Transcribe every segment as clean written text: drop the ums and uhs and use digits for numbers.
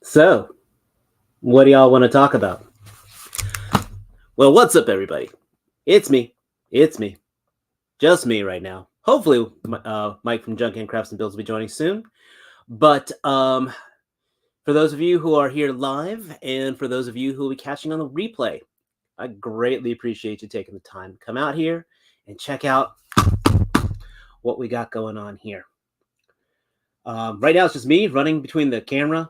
So, what do y'all want to talk about? Well, what's up, everybody? It's me. It's me. Just me right now. Hopefully, Mike from Junk and Crafts and Builds will be joining soon. But for those of you who are here live, and for those of you who will be catching on the replay, I greatly appreciate you taking the time to come out here and check out what we got going on here. Right now, it's just me running between the camera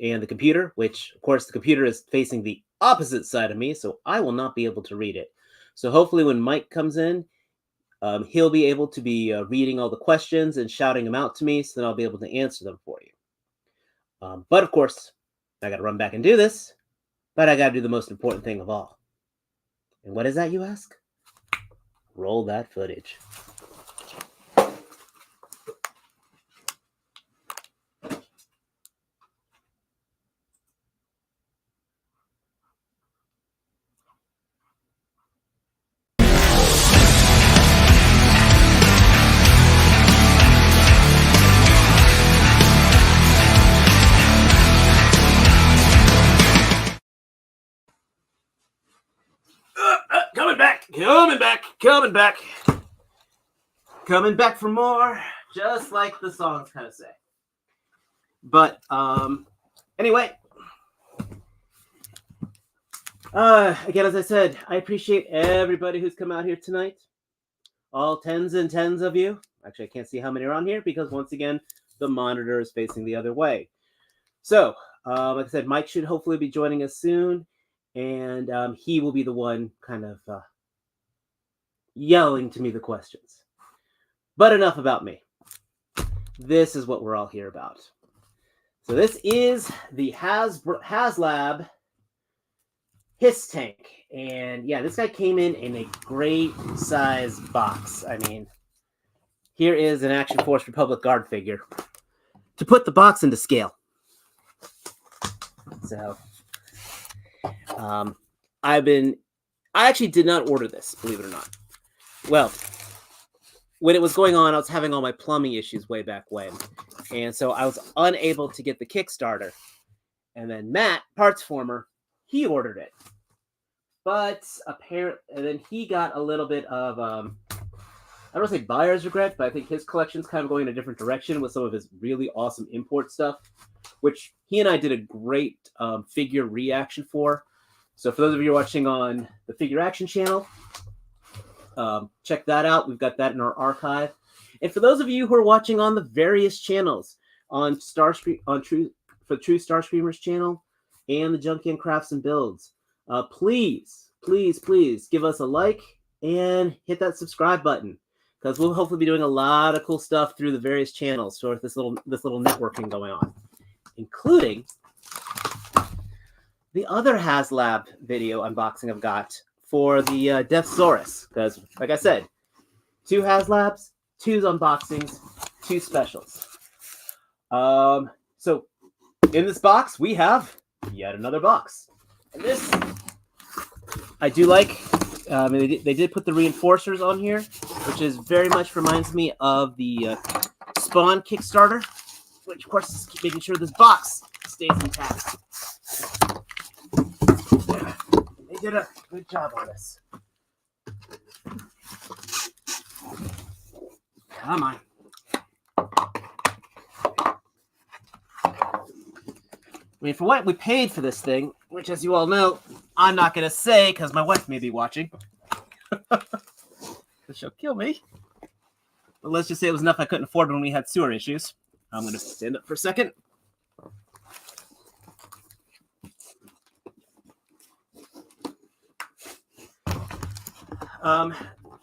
and the computer, which, of course, the computer is facing the opposite side of me, so I will not be able to read it. So hopefully when Mike comes in, he'll be able to be reading all the questions and shouting them out to me, so then I'll be able to answer them for you. But, of course, I got to run back and do this, but I got to do the most important thing of all. And what is that, you ask? Roll that footage. Coming back for more, just like the songs kind of say. But anyway, again, as I said, I appreciate everybody who's come out here tonight. All tens and tens of you. Actually, I can't see how many are on here because once again, the monitor is facing the other way. So, like I said, Mike should hopefully be joining us soon, and he will be the one kind of yelling to me the questions. But enough about me. This is what we're all here about. So this is the Haslab Hisstank. And yeah, this guy came in a great size box. I mean, here is an Action Force Republic Guard figure to put the box into scale. So, I actually did not order this, believe it or not. Well, when it was going on, I was having all my plumbing issues way back when. And so I was unable to get the Kickstarter. And then Matt, Parts Former, he ordered it. But apparently, and then he got a little bit of, I don't want to say buyer's regret, but I think his collection's kind of going in a different direction with some of his really awesome import stuff, which he and I did a great figure reaction for. So for those of you watching on the Figure Action channel, check that out. We've got that in our archive. And for those of you who are watching on the various channels, on True Starscreamers channel and the Junkie and Crafts and Builds, please give us a like and hit that subscribe button, because we'll hopefully be doing a lot of cool stuff through the various channels. So this little networking going on, including the other Haslab video unboxing I've got for the Deathsaurus, because like I said, 2 Haslabs, 2 unboxings, 2 specials. So in this box we have yet another box, and this I do like. They did put the reinforcers on here, which is very much reminds me of the Spawn Kickstarter, which of course is making sure this box stays intact. They did a good job on this. Come on. I mean, for what we paid for this thing, which, as you all know, I'm not going to say because my wife may be watching. She'll kill me. But let's just say it was enough I couldn't afford when we had sewer issues. I'm going to stand up for a second.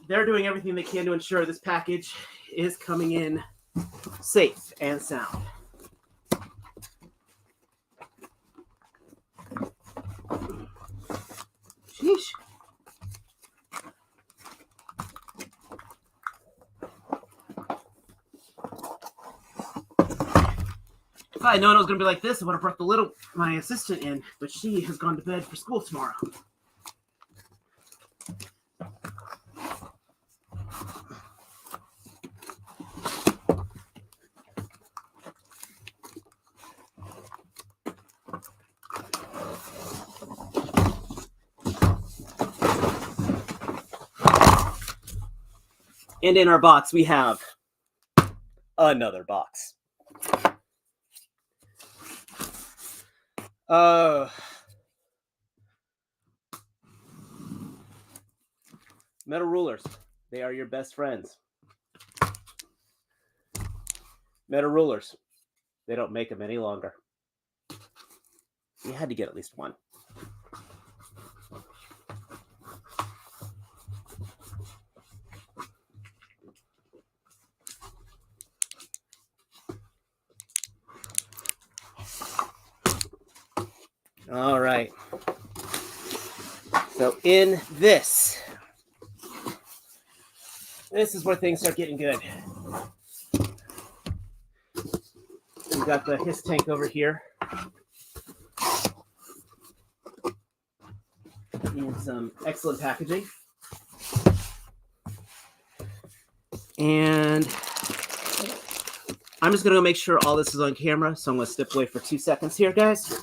They're doing everything they can to ensure this package is coming in safe and sound. Sheesh. If I had known it was going to be like this, I would have brought my assistant in, but she has gone to bed for school tomorrow. And in our box, we have another box. Metal rulers. They are your best friends. Metal rulers. They don't make them any longer. You had to get at least one. All right. So in this is where things start getting good. We've got the Hisstank over here. And some excellent packaging. And I'm just going to make sure all this is on camera. So I'm going to step away for 2 seconds here, guys.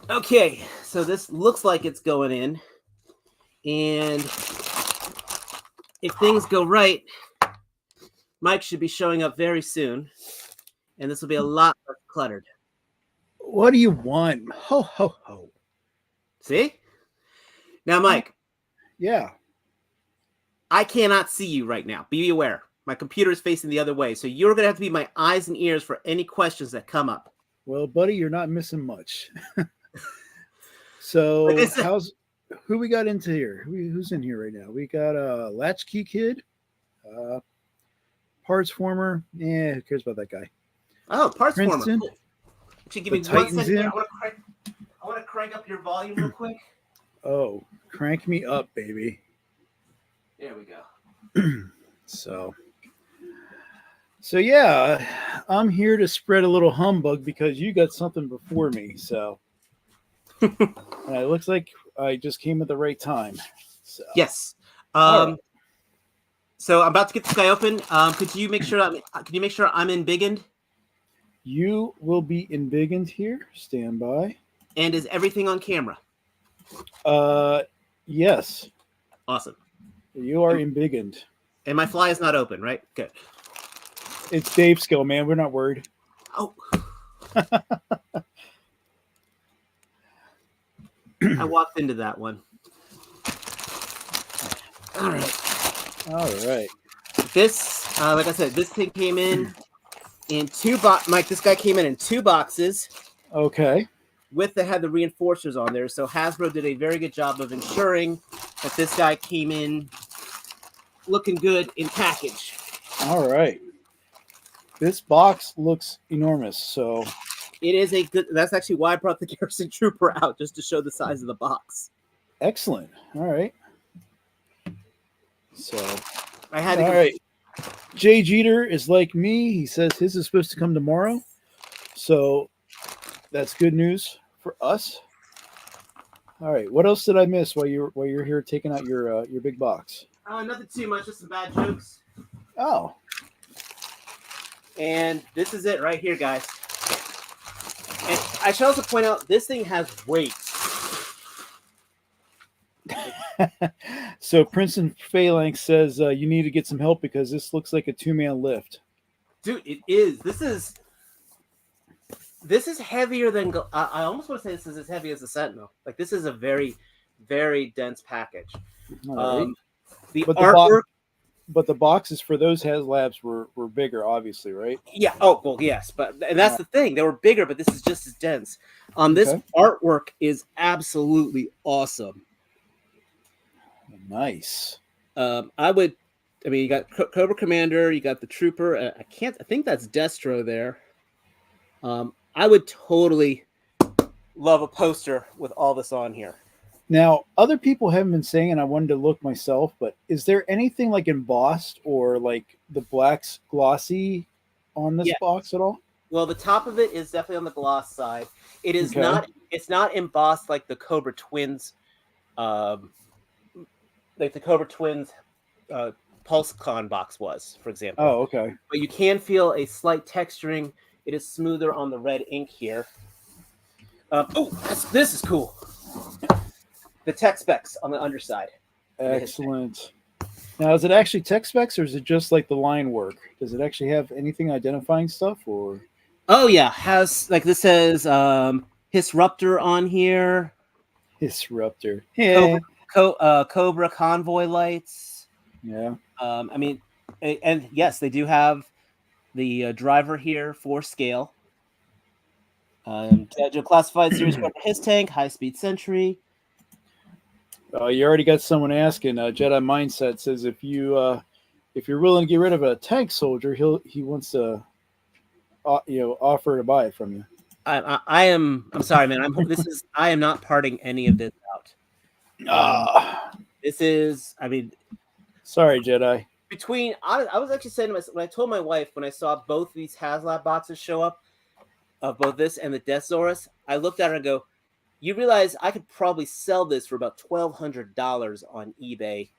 Okay, so this looks like it's going in. And if things go right, Mike should be showing up very soon. And this will be a lot less cluttered. What do you want? Ho, ho, ho. See? Now, Mike. Yeah. I cannot see you right now. Be aware. My computer is facing the other way. So you're going to have to be my eyes and ears for any questions that come up. Well, buddy, you're not missing much. So like who we got into here? Who's in here right now? We got a Latchkey Kid, Parts Former. Yeah, who cares about that guy? Oh, Parts Princeton. Former. Cool. Give me 1 second. I want to crank up your volume real quick. Oh, crank me up, baby. There we go. So yeah, I'm here to spread a little humbug because you got something before me. So it looks like I just came at the right time. So. Yes. Right. So I'm about to get this guy open. Could you make sure I'm in big end? You will be in big end here. Stand by. And is everything on camera? Yes. Awesome. You are in big end. And my fly is not open, right? Good. It's Dave skill, man. We're not worried. Oh. I walked into that one. All right. This, like I said, this thing came in 2 boxes. Mike, this guy came in 2 boxes. Okay. Had the reinforcers on there. So Hasbro did a very good job of ensuring that this guy came in looking good in package. All right. This box looks enormous. So it is a good. That's actually why I brought the Garrison Trooper out, just to show the size of the box. Excellent. All right. So I had to. All right. Jay Jeter is like me. He says his is supposed to come tomorrow. So that's good news for us. All right. What else did I miss while you're here taking out your big box? Nothing too much. Just some bad jokes. Oh. And this is it right here, guys. And I should also point out this thing has weight. So Princeton Phalanx says you need to get some help because this looks like a 2-man lift. Dude, it is. This is heavier than. I almost want to say this is as heavy as the Sentinel. Like, this is a very, very dense package. Right. The artwork. But the boxes for those Haslabs were bigger, obviously, right? Yeah. Oh, well, yes. And that's the thing. They were bigger, but this is just as dense. This artwork is absolutely awesome. Nice. You got Cobra Commander, you got the Trooper. I think that's Destro there. I would totally love a poster with all this on here. Now, other people haven't been saying, and I wanted to look myself, but is there anything like embossed or like the black's glossy on this box at all? Well, the top of it is definitely on the gloss side. It is Okay. not. It's not embossed like the Cobra Twins, um, PulseCon box was, for example. Oh, okay. But you can feel a slight texturing. It is smoother on the red ink here. This is cool. The tech specs on the underside. Excellent. Now, is it actually tech specs or is it just like the line work? Does it actually have anything identifying stuff or? Oh yeah, has like this says Hisruptor on here. Disruptor. Yeah. Cobra convoy lights. Yeah. I mean, and yes, they do have the driver here for scale. Classified series Haslab Hisstank, high speed sentry. You already got someone asking. Jedi Mindset says if you're willing to get rid of a tank soldier, he wants to offer to buy it from you. I am. I'm sorry, man. I am not parting any of this out. This is. I mean, sorry, Jedi. I was actually saying to myself when I told my wife when I saw both these Haslab boxes show up, of both this and the Deathsaurus, I looked at her and go, "You realize I could probably sell this for about $1,200 on eBay,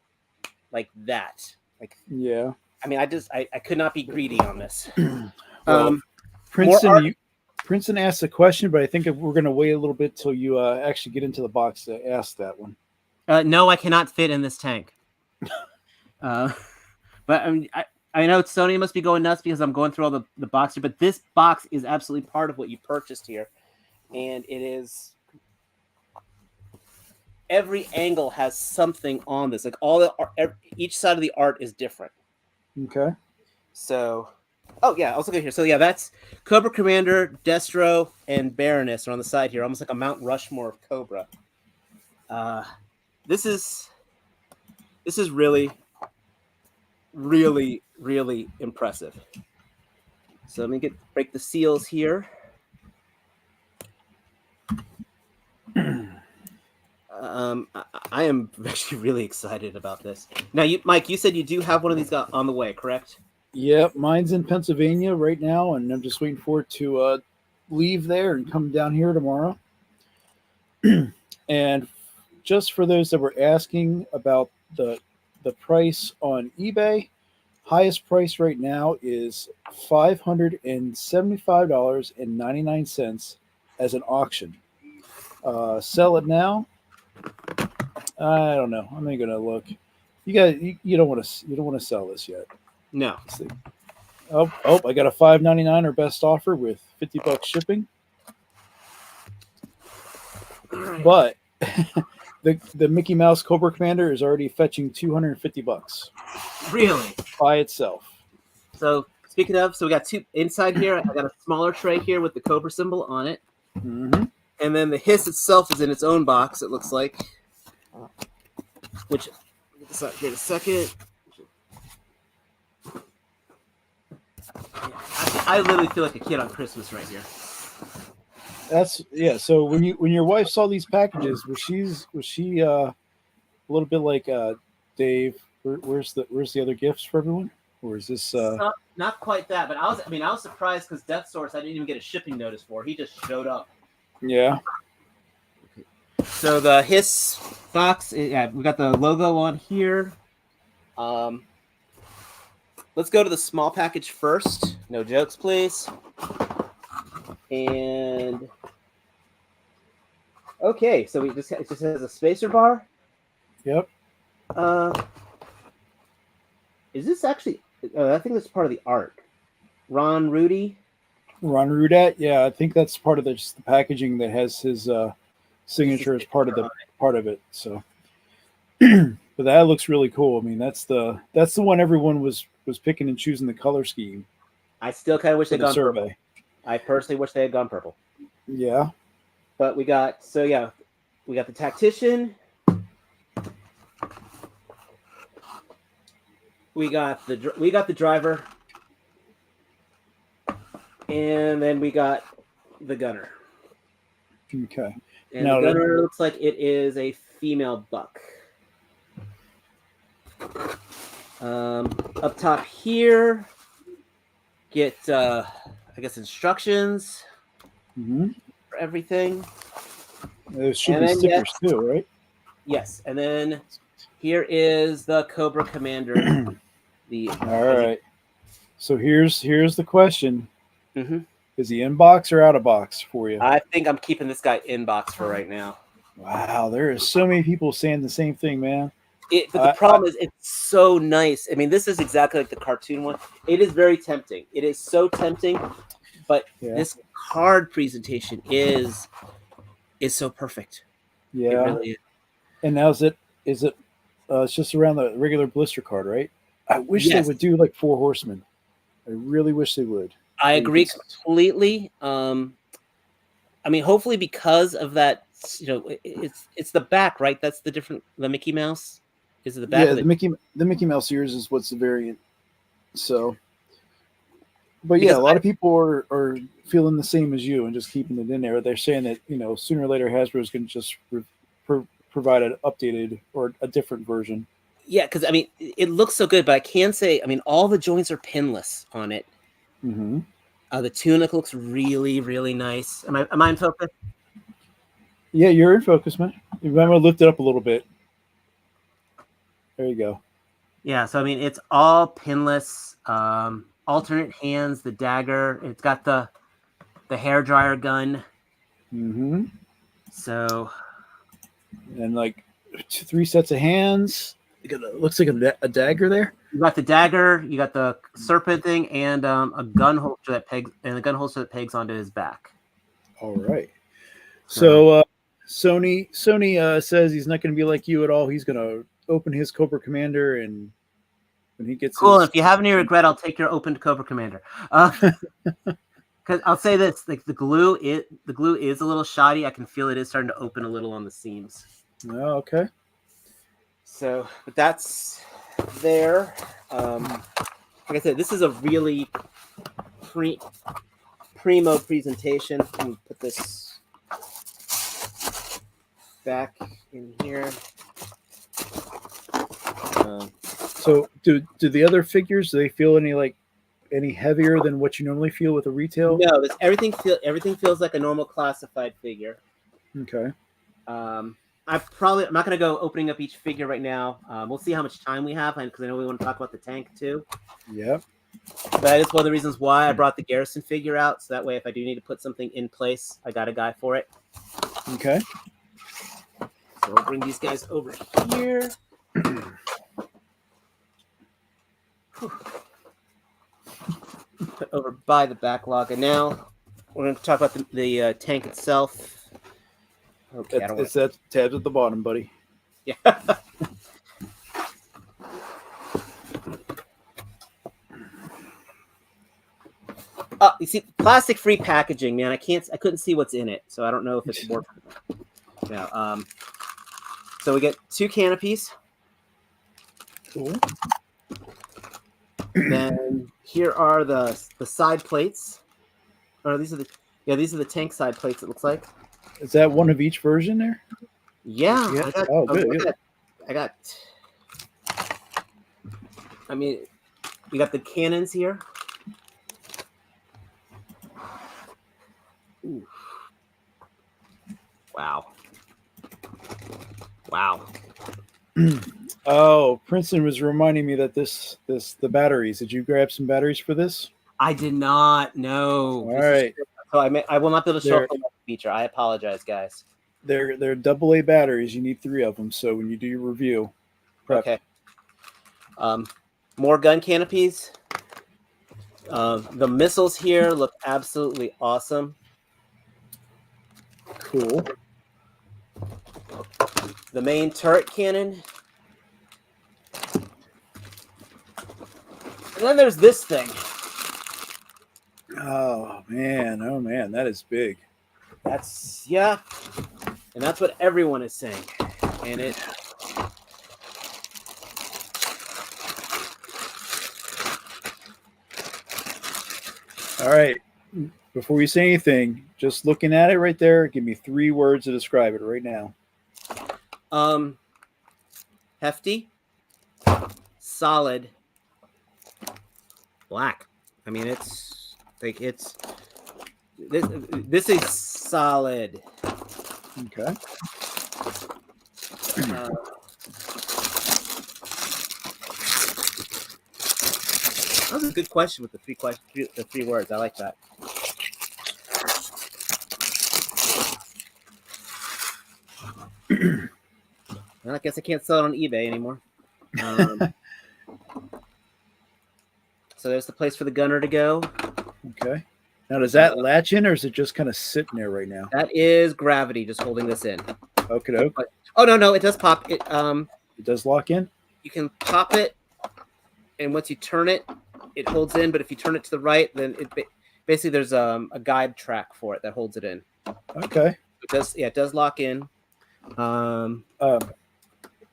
like that." Like, yeah. I mean, I could not be greedy on this. Well, Princeton asked a question, but I think we're going to wait a little bit till you actually get into the box to ask that one. No, I cannot fit in this tank. But I mean, I know Sony must be going nuts because I'm going through all the box here, but this box is absolutely part of what you purchased here. And it is every angle has something on this. Like each side of the art is different. Okay. So, oh yeah, I was looking here. So yeah, that's Cobra Commander, Destro, and Baroness are on the side here, almost like a Mount Rushmore of Cobra. This is really, really, really impressive. So let me break the seals here. I am actually really excited about this. Now, Mike, you said you do have one of these on the way, correct? Yep, mine's in Pennsylvania right now, and I'm just waiting for it to leave there and come down here tomorrow. And just for those that were asking about the price on eBay, highest price right now is $575.99 as an auction. Sell it now. I don't know. I'm not gonna look. You don't want to sell this yet. No. Let's see. Oh, I got a $5.99 or best offer with $50 shipping. Right. But the Mickey Mouse Cobra Commander is already fetching $250. Really? By itself. So speaking of, so we got two inside here. I got a smaller tray here with the Cobra symbol on it. Mm-hmm. And then the Hiss itself is in its own box, it looks like. Which, I'll get this out here in a second. I literally feel like a kid on Christmas right here. So when your wife saw these packages, was she a little bit like Dave? Where's the other gifts for everyone? Or is this not quite that? But I was surprised because Deathsaurus I didn't even get a shipping notice for. He just showed up. Yeah. So the Hiss box, yeah, we got the logo on here. Let's go to the small package first. No jokes, please. And okay, so it just has a spacer bar. Yep. Is this actually? I think that's part of the art. Ron Rudat. Yeah, I think that's part of the packaging that has his signature as part of it. So, but that looks really cool. I mean, that's the one everyone was picking and choosing the color scheme. I still kind of wish they'd gone survey. Purple. I personally wish they had gone purple. Yeah. But we got the tactician. We got the driver. And then we got the gunner. Okay. And now the gunner looks like it is a female buck. Up top here, get I guess, instructions Mm-hmm. for everything. There should And be then, stickers too, right? Yes, and then here is the Cobra Commander. All right. So here's the question: Mm-hmm. Is he in box or out of box for you? I think I'm keeping this guy in box for right now. Wow, there are so many people saying the same thing, man. But the problem is, it's so nice. I mean, this is exactly like the cartoon one. It is very tempting. It is so tempting, but this card presentation is so perfect. Yeah. It really is. And now is it? It's just around the regular blister card, right? I wish they Yes. would do like 4 Horsemen. I really wish they would. I agree completely. I mean, hopefully because of that, it's the back, right? That's the Mickey Mouse. Is it the back? Yeah, the Mickey Mouse ears is what's the variant. So, but yeah, Because a lot of people are feeling the same as you and just keeping it in there. They're saying that sooner or later Hasbro is going to just provide an updated or a different version. Yeah, because I mean, it looks so good, but I can say, I mean, all the joints are pinless on it. Mm-hmm. The tunic looks really, really nice. Am I in focus? Yeah, you're in focus, man. You might want to lift it up a little bit. There you go. Yeah, so I mean, it's all pinless. Alternate hands, the dagger. It's got the hair dryer gun. Mm-hmm. So, and like 3 sets of hands. It looks like a dagger there. You got the dagger, you got the serpent thing, and a gun holster that pegs onto his back. All right. So Sony says he's not going to be like you at all. He's going to open his Cobra Commander, and when he gets cool. If you have any regret, I'll take your opened Cobra Commander. Because I'll say this: like the glue is a little shoddy. I can feel it is starting to open a little on the seams. Oh, okay. So, but that's there. Like I said, this is a really primo presentation. Let me put this back in here. So, do the other figures? Do they feel any heavier than what you normally feel with a retail? No, everything feels like a normal classified figure. Okay. I'm not going to go opening up each figure right now. We'll see how much time we have, because I know we want to talk about the tank too. Yep. But that is one of the reasons why I brought the Garrison figure out, so that way if I do need to put something in place, I got a guy for it. Okay. So I'll bring these guys over here. Put over by the backlog, and now we're going to talk about the tank itself. Okay, it's that tabs at the bottom, buddy. Yeah. You see, plastic-free packaging, man. I couldn't see what's in it, so I don't know if it's more. Yeah. So we get 2 canopies. Cool. Then here are the side plates. Or these are the tank side plates. It looks like. Is that one of each version there? Yeah. Good. I mean, we got the cannons here. Ooh. Wow. Oh, Princeton was reminding me that the batteries. Did you grab some batteries for this? I did not know. All right. So I will not be able to show up the feature. I apologize, guys. They're AA batteries. You need 3 of them. So when you do your review, prep. Okay. More gun canopies. The missiles here look absolutely awesome. Cool. The main turret cannon. And then there's this thing. Oh man, that is big. And that's what everyone is saying. And it. All right. Before you say anything, just looking at it right there, give me 3 words to describe it right now. Hefty, solid, black. I mean, it's This is solid. Okay. That was a good question with the three words. I like that. Well, I guess I can't sell it on eBay anymore. So there's the place for the gunner to go. Okay. Now, does that latch in, or is it just kind of sitting there right now? That is gravity just holding this in. Okay. Oh no, it does pop. It does lock in. You can pop it, and once you turn it, it holds in. But if you turn it to the right, then basically there's a guide track for it that holds it in. Okay. It does lock in.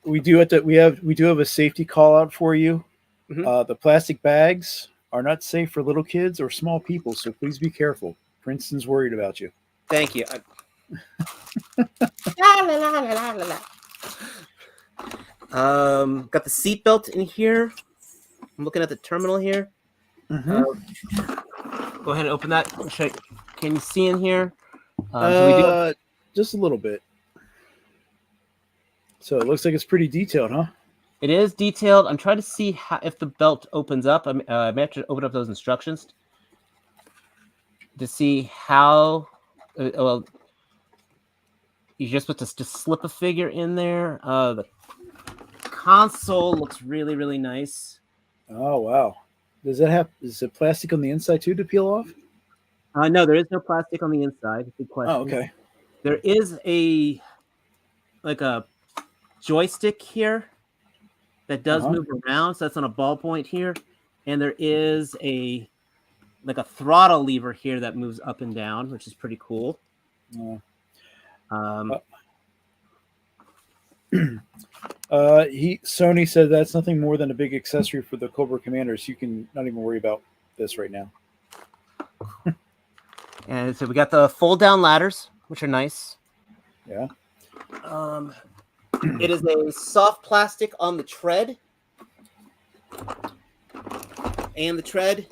We do have a safety call out for you. Mm-hmm. The plastic bags are not safe for little kids or small people, so please be careful. Princeton's worried about you. Thank you. Got the seatbelt in here. I'm looking at the terminal here. Mm-hmm. Go ahead and open that. Can you see in here? Just a little bit. So it looks like it's pretty detailed, huh? It is detailed. I'm trying to see if the belt opens up. I may have to open up those instructions to see how. Well, you're just supposed to slip a figure in there. The console looks really, really nice. Oh wow! Is it plastic on the inside too to peel off? No, there is no plastic on the inside. Good question. Oh, okay. There is a joystick here that does move around. So that's on a ball point here, and there is a throttle lever here that moves up and down, which is pretty cool. Sony said that's nothing more than a big accessory for the Cobra Commanders. You can not even worry about this right now. And so we got the fold down ladders, which are nice. Yeah. It is a soft plastic on the tread. And the tread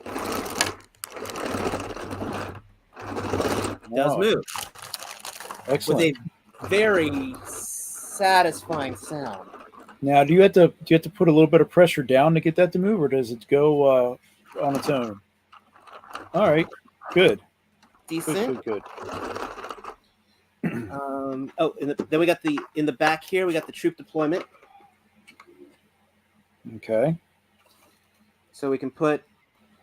does move. Excellent. With a very satisfying sound. Now, do you have to put a little bit of pressure down to get that to move, or does it go on its own? All right, good. Decent. Good. Then we got in the back here. We got the troop deployment. Okay. So we can put,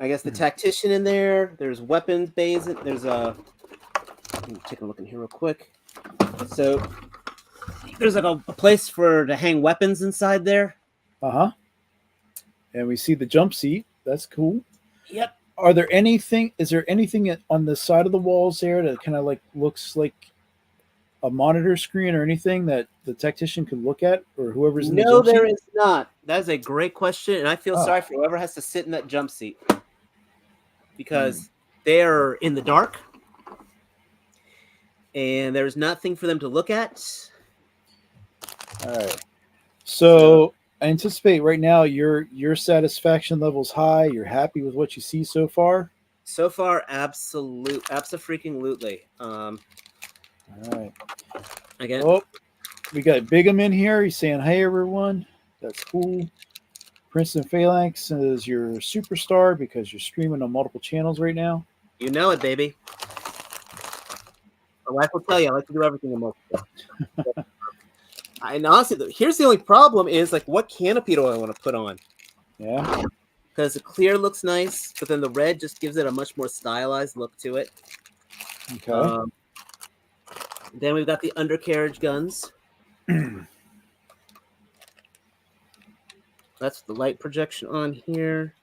I guess, the tactician in there. There's weapons bays. There's I'm taking a look in here real quick. So there's a place to hang weapons inside there. And we see the jump seat. That's cool. Yep. Is there anything on the side of the walls there that kind of looks like a monitor screen or anything that the tactician could look at, or whoever's in the jump seat? No, there is not. That is a great question, and I feel sorry for whoever has to sit in that jump seat because they're in the dark and there's nothing for them to look at. All right. So I anticipate right now your satisfaction level's high. You're happy with what you see so far? So far, abso-freaking-lutely. All right. Again. Oh, we got Bigum in here. He's saying, "Hey, everyone." That's cool. Princeton Phalanx is your superstar because you're streaming on multiple channels right now. You know it, baby. My wife will tell you I like to do everything in multiple. And honestly, here's the only problem is what canopy do I want to put on? Yeah. Because the clear looks nice, but then the red just gives it a much more stylized look to it. Okay. Then we've got the undercarriage guns. That's the light projection on here.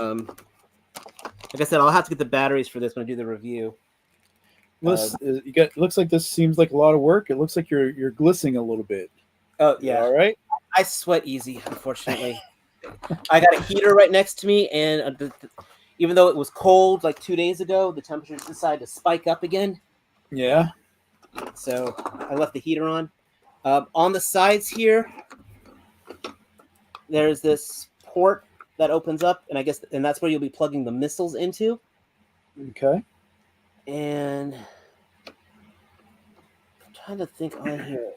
Like I said, I'll have to get the batteries for this when I do the review. Looks like this seems like a lot of work. It looks like you're glistening a little bit. Oh yeah. All right. I sweat easy, unfortunately. I got a heater right next to me, and even though it was cold 2 days ago, the temperatures decided to spike up again. Yeah. So I left the heater on. On the sides here, there's this port that opens up, and that's where you'll be plugging the missiles into. Okay. And I'm trying to think on here.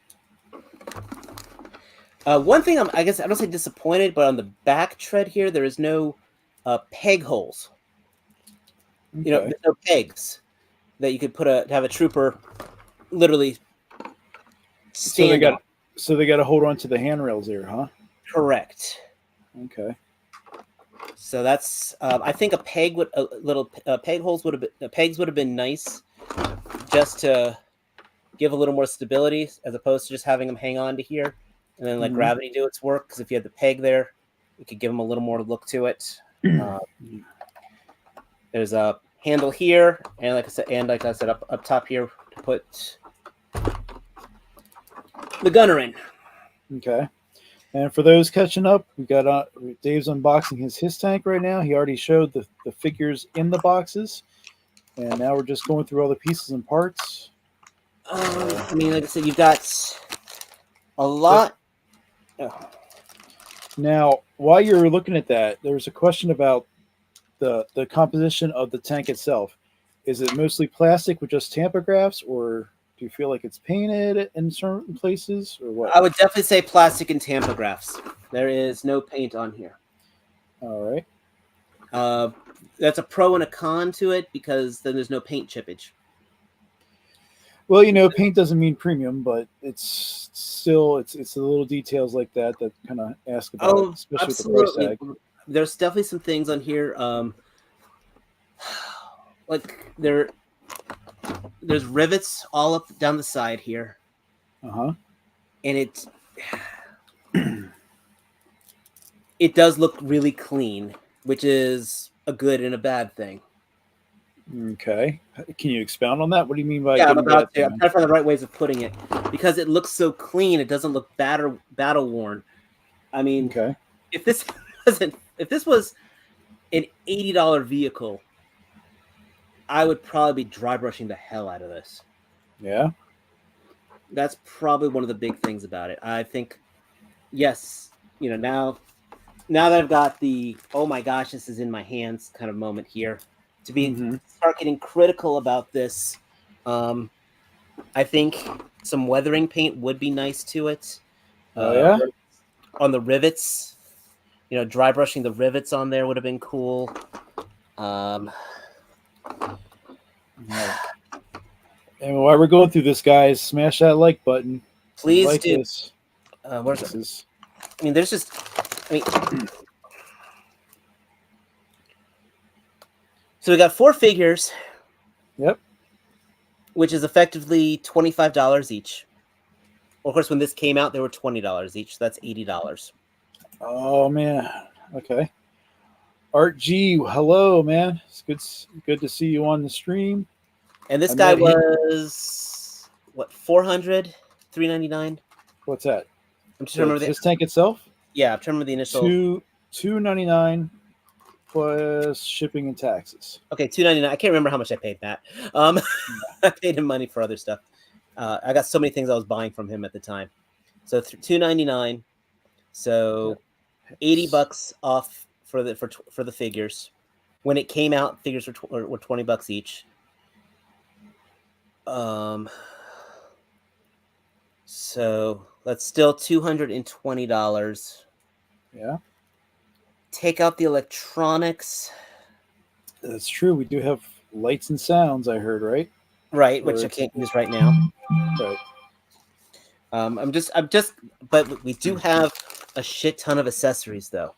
One thing I guess I don't say disappointed, but on the back tread here, there is no peg holes. You know, Okay. there's no pegs that you could have a trooper literally So they stand on. got to hold on to the handrails there, huh? Correct. Okay. So that's I think a peg would a little peg holes would have been pegs would have been nice, just to give a little more stability as opposed to just having them hang on to here and then let Mhm. gravity do its work. Because if you had the peg there, you could give them a little more look to it. There's a handle here, and like I said, up top here to put the gunner in. Okay. And for those catching up, we got Dave's unboxing his tank right now. He already showed the figures in the boxes, and now we're just going through all the pieces and parts. I mean, like I said, you've got a lot. Now, while you're looking at that, there was a question about the composition of the tank itself. Is it mostly plastic with just tampagraphs, or do you feel like it's painted in certain places, or what? I would definitely say plastic and tampagraphs. There is no paint on here. All right. That's a pro and a con to it, because then there's no paint chippage. Well, paint doesn't mean premium, but it's still it's the little details like that kind of ask about, it, especially absolutely. with the price tag. There's definitely some things on here. Like there's rivets all up down the side here, Uh-huh. and it does look really clean, which is a good and a bad thing. Okay. Can you expound on that? What do you mean by Yeah, good and bad thing? I'm trying to find the right ways of putting it, because it looks so clean. It doesn't look battle worn. I mean, Okay. if this was an $80 vehicle, I would probably be dry brushing the hell out of this. Yeah. That's probably one of the big things about it. I think, yes, now that I've got the oh my gosh, this is in my hands kind of moment here, to start getting critical about this, I think some weathering paint would be nice to it. Oh yeah. On the rivets, dry brushing the rivets on there would have been cool. Yeah. And while we're going through this, guys, smash that like button. Please like do. This. Where's this it? is... I mean, there's just. I mean, so we got 4 figures. Yep. Which is effectively $25 each. Of course, when this came out, they were $20 each. So that's $80. Oh man. Okay. Art G, hello, man. It's good to see you on the stream. And this guy was what, $400, $399? What's that? I'm just remember his tank itself. Yeah, I'm trying to remember the initial. $299 plus shipping and taxes. Okay, $299. I can't remember how much I paid Matt. I paid him money for other stuff. I got so many things I was buying from him at the time. So $299. So $80 off for the figures. When it came out, figures were $20 each. So that's still $220. Yeah. Take out the electronics. That's true. We do have lights and sounds, I heard, right? Right, which I can't use right now. Right. But we do have a shit ton of accessories, though.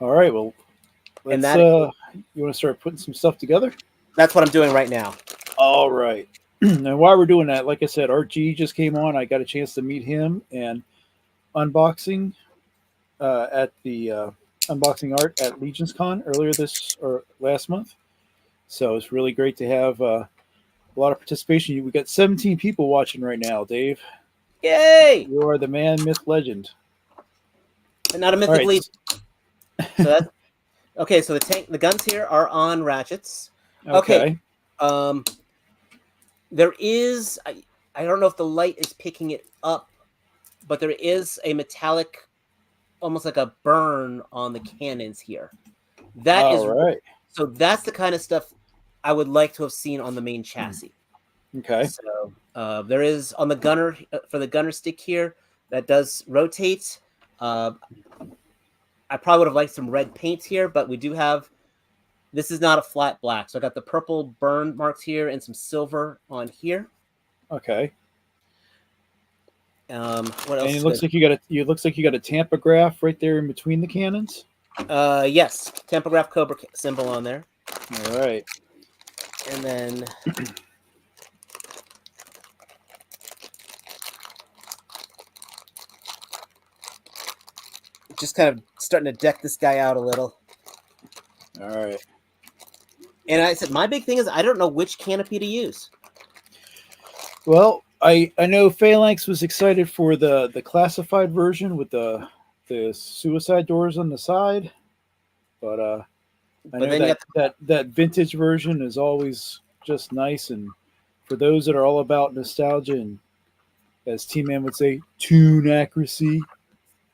All right. Well, let's, you want to start putting some stuff together? That's what I'm doing right now. All right. And while we're doing that, like I said, RG just came on. I got a chance to meet him and unboxing at the unboxing art at Legion's Con earlier last month. So it's really great to have a lot of participation. We got 17 people watching right now, Dave. Yay! You are the man, myth, legend. And not a mythic lead. So that's okay. So the guns here are on ratchets. Okay. There is, I don't know if the light is picking it up, but there is a metallic, almost like a burn on the cannons here. That is right. So that's the kind of stuff I would like to have seen on the main chassis. Okay. So there is on the gunner for the gunner stick here that does rotate. I probably would have liked some red paint here, but we do have. This is not a flat black, so I got the purple burn marks here and some silver on here. Okay. What else? And it is looks good? like you got a. It looks like you got a tampograph right there in between the cannons. Yes, Tampograph Cobra symbol on there, All right. and then just kind of starting to deck this guy out a little. All right. And I said, my big thing is I don't know which canopy to use. Well, I know Phalanx was excited for the classified version with the suicide doors on the side, but I But know then you got that vintage version is always just nice, and for those that are all about nostalgia and, as T-Man would say, tune accuracy.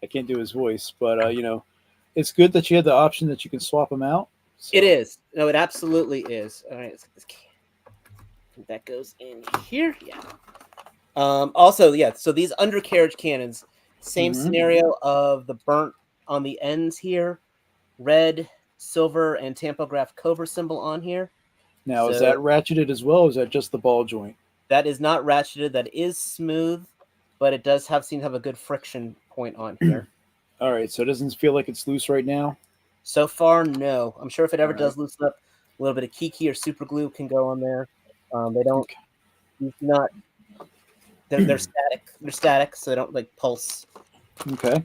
I can't do his voice, but it's good that you had the option that you can swap them out. So. It is. No, it absolutely is. All right, let's get this that goes in here. Yeah. Also, yeah. So these undercarriage cannons, same scenario of the burnt on the ends here, red, silver, and Tampograph Cobra symbol on here. Now, is that ratcheted as well, or is that just the ball joint? That is not ratcheted. That is smooth, but it does seem to have a good friction point on here. All right, so it doesn't feel like it's loose right now? So far, no. I'm sure if it ever does loosen up, a little bit of Kiki or super glue can go on there. They don't. Not. They're static. They're static, so they don't like pulse. Okay.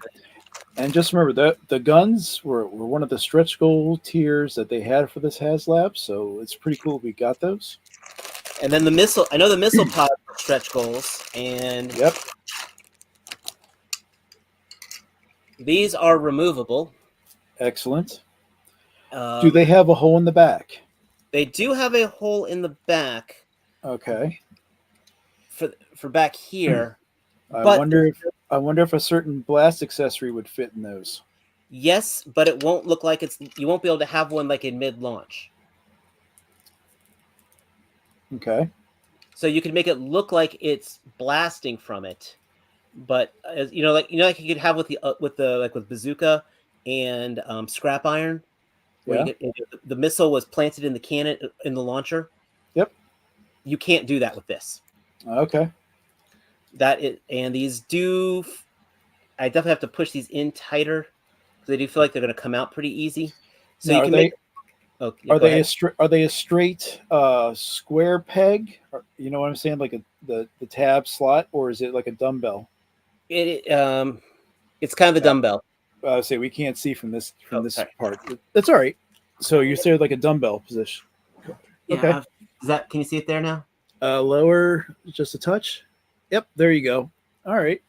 And just remember that the guns were one of the stretch goal tiers that they had for this Haslab, so it's pretty cool we got those. And then the missile. I know the missile pod stretch goals, and yep, these are removable. Excellent. Do they have a hole in the back? They do have a hole in the back. Okay. For back here. I wonder if a certain blast accessory would fit in those. Yes, but it won't look like it's. You won't be able to have one like in mid-launch. Okay. So you can make it look like it's blasting from it, but like you could have with with bazooka and scrap iron, where the missile was planted in the cannon in the launcher. Yep. You can't do that with this. Okay. And these do. I definitely have to push these in tighter because I do feel like they're going to come out pretty easy. So now, you can make. Oh, yeah, are they a straight square peg? Or, you know what I'm saying, like the tab slot, or is it like a dumbbell? It's kind of the dumbbell. Say we can't see from this part. That's all right. So you say like a dumbbell position. Yeah, okay. Can you see it there now? Lower, just a touch. Yep, there you go. All right.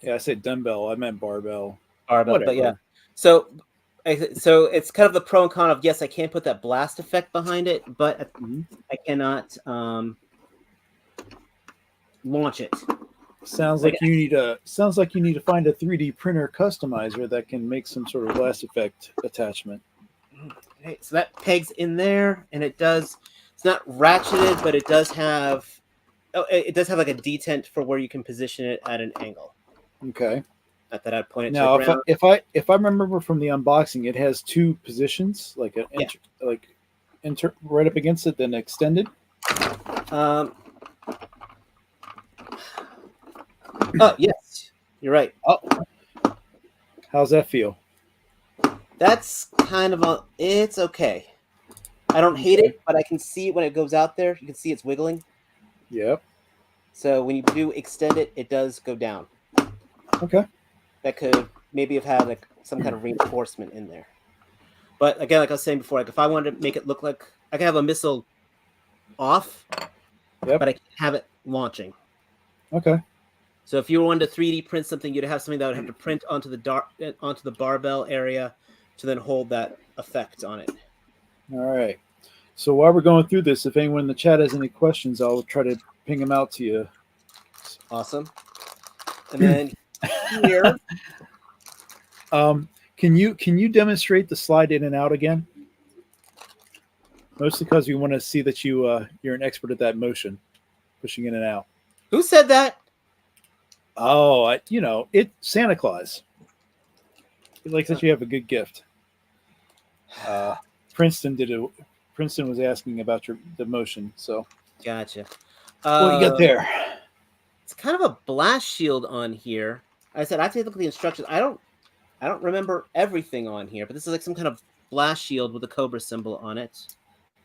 Yeah, I said dumbbell. I meant barbell. Barbell, but yeah. So it's kind of the pro and con of, yes, I can put that blast effect behind it, but I cannot launch it. Sounds like you need to find a 3D printer customizer that can make some sort of blast effect attachment. Okay, so that pegs in there, and it does. It's not ratcheted, but it does have. Oh, it does have like a detent for where you can position it at an angle. Okay. Not that I'd point it now, to the ground. If I remember from the unboxing, it has two positions, like right up against it, then extended. Oh yes, you're right. Oh, how's that feel? That's kind of it's okay. I don't hate it, but I can see when it goes out there. You can see it's wiggling. Yep. So when you do extend it, it does go down. Okay. That could maybe have had like some kind of reinforcement in there. But again, like I was saying before, like if I wanted to make it look like I can have a missile off, but I can't have it launching. Okay. So if you wanted to 3D print something, you'd have something that would have to print onto the barbell area to then hold that effect on it. All right. So while we're going through this, if anyone in the chat has any questions, I'll try to ping them out to you. Awesome. And then here, Can you demonstrate the slide in and out again? Mostly because we want to see that you're an expert at that motion, pushing in and out. Who said that? Oh, Santa Claus. He likes that you have a good gift. Princeton did it. Princeton was asking about the motion. So, Gotcha. what you got there? It's kind of a blast shield on here. I said I have to look at the instructions. I don't remember everything on here, but this is like some kind of blast shield with a cobra symbol on it.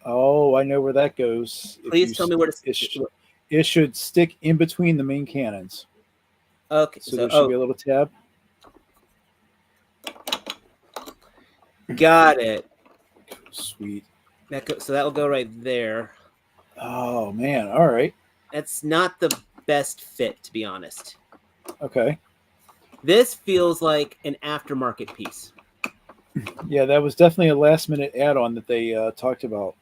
Oh, I know where that goes. Please tell me where to. It should stick in between the main cannons. Okay, so there should be a little tab. Got it. Sweet. So that will go right there. Oh man! All right. That's not the best fit, to be honest. Okay. This feels like an aftermarket piece. Yeah, that was definitely a last-minute add-on that they talked about.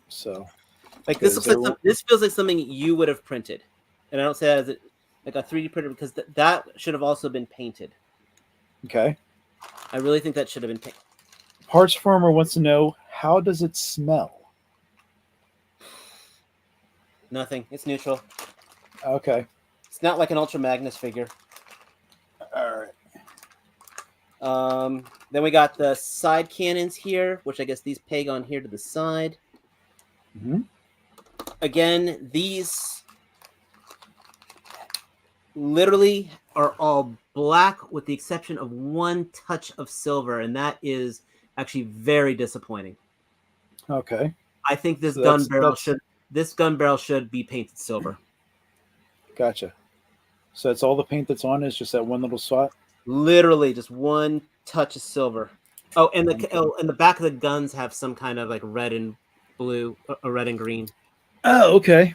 So, like this looks like this feels like something you would have printed, and I don't say that as like a 3D printer because that should have also been painted. Okay. I really think that should have been painted. Parts Farmer wants to know, how does it smell? Nothing. It's neutral. Okay. It's not like an Ultra Magnus figure. All right. Then we got the side cannons here, which I guess these peg on here to the side. Mm-hmm. Again, these literally are all black with the exception of one touch of silver, and that is actually very disappointing. Okay. I think this gun barrel should be painted silver. Gotcha. So that's all the paint that's on is just that one little spot? Literally just one touch of silver. Oh, and the back of the guns have some kind of like red and blue, or red and green. Oh, okay.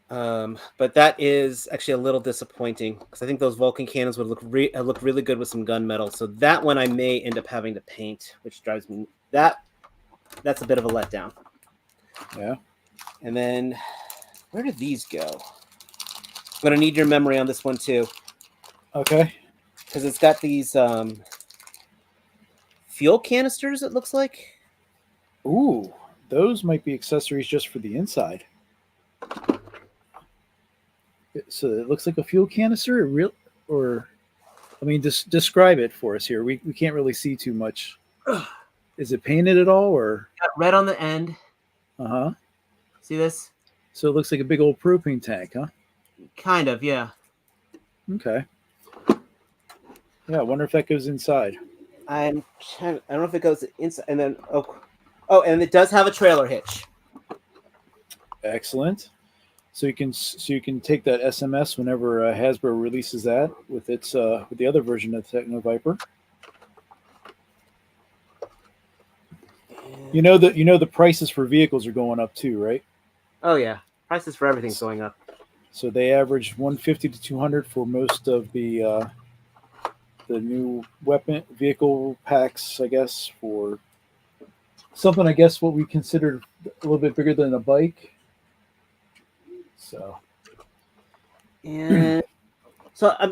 But that is actually a little disappointing because I think those Vulcan cannons would look really good with some gunmetal. So that one I may end up having to paint, which drives me that's a bit of a letdown. Yeah. And then where did these go? I'm gonna need your memory on this one too. Okay. Because it's got these fuel canisters, it looks like. Ooh, those might be accessories just for the inside. So it looks like a fuel canister, describe it for us here. We can't really see too much. Is it painted at all, or got red on the end? Uh-huh. See this? So it looks like a big old propane tank, huh? Kind of, yeah. Okay. Yeah, I wonder if that goes inside. I don't know if it goes inside, and then and it does have a trailer hitch. Excellent. So you can take that SMS whenever Hasbro releases that with its with the other version of the Techno Viper. You know the prices for vehicles are going up too, right? Oh yeah, prices for everything's going up. So they average $150 to $200 for most of the new vehicle packs, I guess, for something, I guess, what we consider a little bit bigger than a bike. So, and so I'm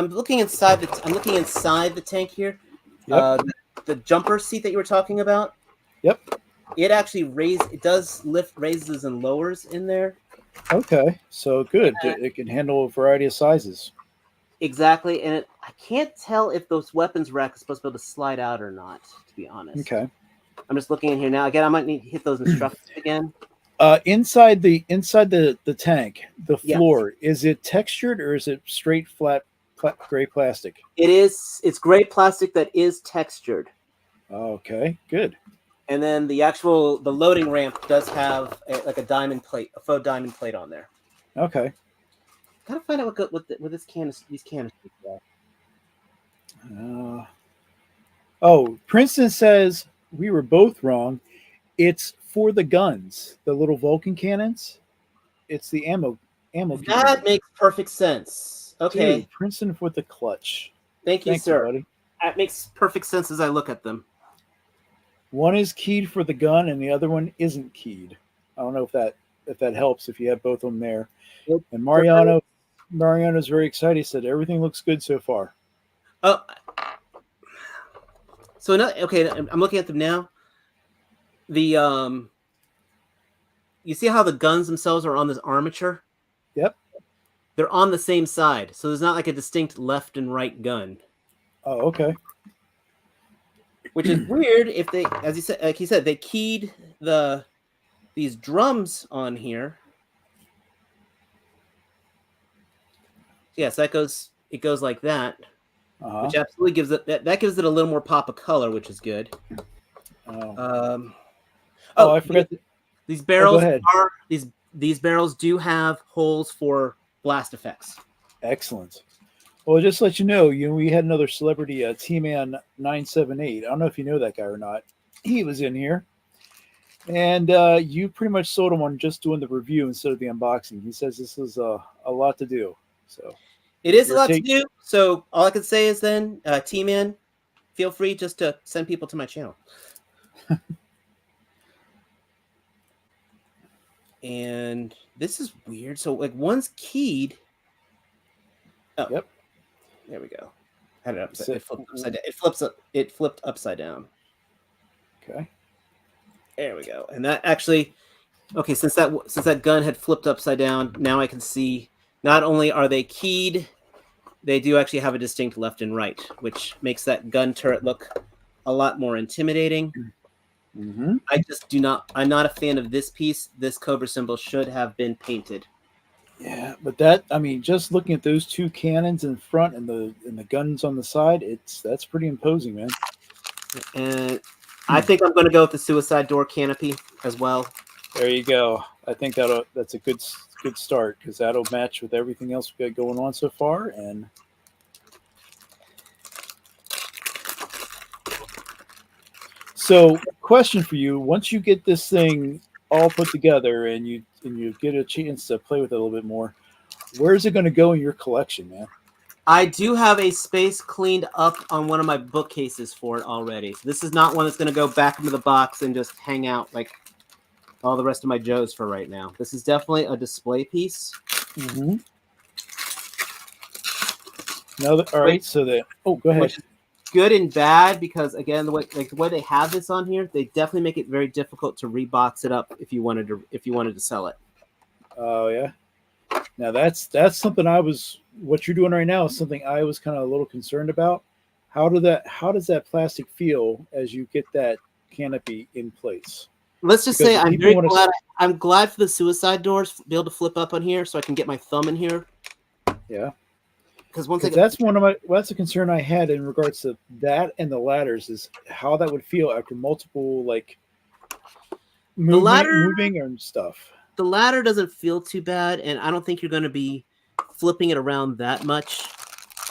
looking inside the tank here. Yep. The jumper seat that you were talking about. Yep. It actually raises and lowers in there. Okay, so good. It can handle a variety of sizes. Exactly, and I can't tell if those weapons rack is supposed to be able to slide out or not, to be honest. Okay. I'm just looking in here now. Again, I might need to hit those instructions again. Inside the tank, the floor, yes. Is it textured or is it straight flat gray plastic? It's gray plastic that is textured. Okay, good. And then the loading ramp does have a diamond plate, a faux diamond plate on there. Okay. Gotta find out what these canisters are. Princeton says we were both wrong. It's for the guns, the little Vulcan cannons. It's the ammo. That makes perfect sense. Okay. Dude, Princeton with the clutch. Thank you, sir. Buddy. That makes perfect sense as I look at them. One is keyed for the gun, and the other one isn't keyed. I don't know if that helps if you have both of them there. Yep. And Mariano's very excited. He said everything looks good so far. Oh, so okay, I'm looking at them now. The you see how the guns themselves are on this armature? Yep. They're on the same side, so there's not like a distinct left and right gun. Oh, okay. Which is weird if they, as you said, like he said, they keyed these drums on here. Yes, that goes. It goes like that, which absolutely gives it that gives it a little more pop of color, which is good. I forgot. These barrels go ahead. are these barrels do have holes for blast effects. Excellent. Well, just to let you know, we had another celebrity, T-Man 978. I don't know if you know that guy or not. He was in here, and you pretty much sold him on just doing the review instead of the unboxing. He says this is a lot to do. So it is a lot to do. So all I can say is then, T-Man, feel free just to send people to my channel. And this is weird. So like one's keyed. Oh, yep. There we go. Had it upside. It flipped upside down. It flips up. It flipped upside down. Okay. There we go. And that actually, okay. Since that gun had flipped upside down, now I can see. Not only are they keyed, they do actually have a distinct left and right, which makes that gun turret look a lot more intimidating. Mm-hmm. I just do not. I'm not a fan of this piece. This Cobra symbol should have been painted. Yeah, but just looking at those two cannons in front and the guns on the side, that's pretty imposing, man. And I think I'm going to go with the suicide door canopy as well. There you go. I think that's a good start because that'll match with everything else we got going on so far. And so, question for you: once you get this thing all put together and you get a chance to play with it a little bit more, where's it going to go in your collection, man? I do have a space cleaned up on one of my bookcases for it already. So this is not one that's going to go back into the box and just hang out like all the rest of my Joes for right now. This is definitely a display piece. Mm-hmm. All right. So go ahead. Which is good and bad because again, the way they have this on here, they definitely make it very difficult to rebox it up if you wanted to sell it. Oh yeah. Now that's something what you're doing right now is something I was kind of a little concerned about. How does that plastic feel as you get that canopy in place? Let's just say I'm glad for the suicide doors to be able to flip up on here so I can get my thumb in here. Yeah. Because that's a concern I had in regards to that and the ladders is how that would feel after multiple moving and stuff. The ladder doesn't feel too bad, and I don't think you're going to be flipping it around that much.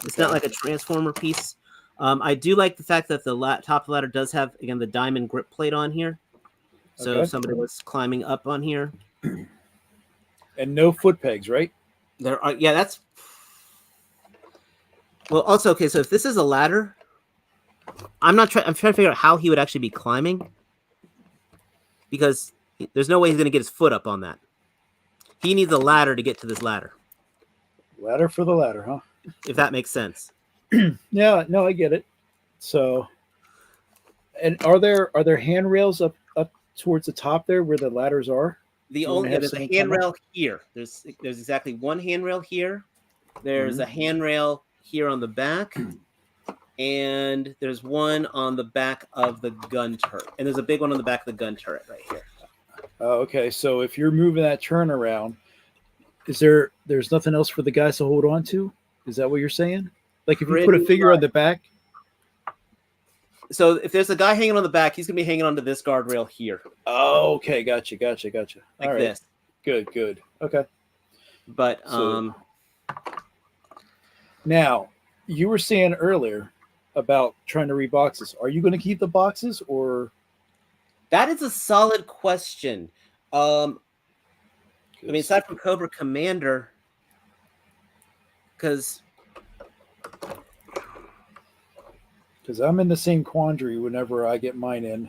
It's not like a transformer piece. I do like the fact that the top of the ladder does have, again, the diamond grip plate on here. So if somebody was climbing up on here. And no foot pegs, right? There are, yeah, that's... Well, also, okay, so if this is a ladder, I'm trying to figure out how he would actually be climbing. Because there's no way he's going to get his foot up on that. He needs a ladder to get to this ladder. Ladder for the ladder, huh? If that makes sense. Yeah, no, I get it. So, and are there handrails up towards the top there where the ladders are? There's a handrail here. There's exactly one handrail here. There's a handrail here on the back, and there's one on the back of the gun turret, and there's a big one on the back of the gun turret right here. Oh, okay. So if you're moving that turnaround, there's nothing else for the guys to hold on to? Is that what you're saying? Like if you put a figure on the back? So if there's a guy hanging on the back, he's going to be hanging onto this guardrail here. Oh, okay. Gotcha. Like all right. this. Good. Okay. But now, you were saying earlier about trying to rebox this. Are you going to keep the boxes or? That is a solid question. I mean, aside from Cobra Commander, because I'm in the same quandary whenever I get mine in.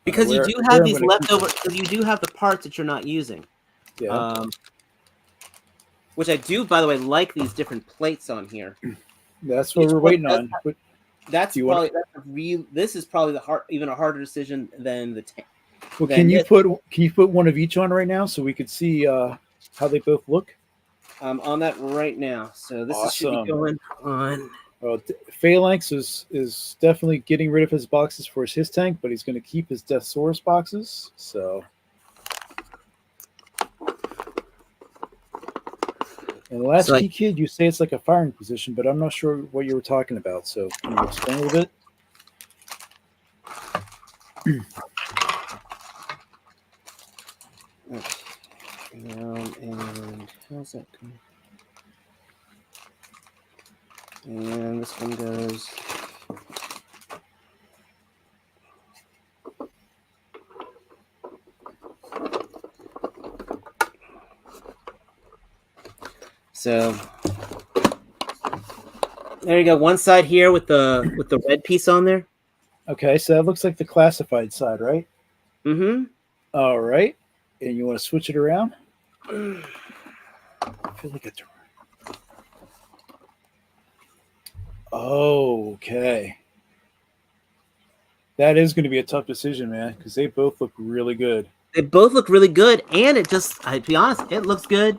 Because you do have these leftover, because you do have the parts that you're not using. Yeah. Which I do, by the way, like these different plates on here. That's what Each we're one waiting does on. have- But That's do you want? probably that's a real. This is probably even a harder decision than the tank. Well, Then this. can you put one of each on right now so we could see how they both look? I'm on that right now. So this should be Awesome. going on. Well, Phalanx is definitely getting rid of his boxes for his tank, but he's going to keep his Deathsaurus boxes. So, and Latchkey Kid, you say it's like a firing position, but I'm not sure what you were talking about. So, can you explain a little bit? And how's that going? And this one goes. So there you go. One side here with the red piece on there. Okay, so that looks like the classified side, right? Mm-hmm. All right, and you want to switch it around? I feel like it's. Okay. That is going to be a tough decision, man, because they both look really good. They both look really good, and to be honest, it looks good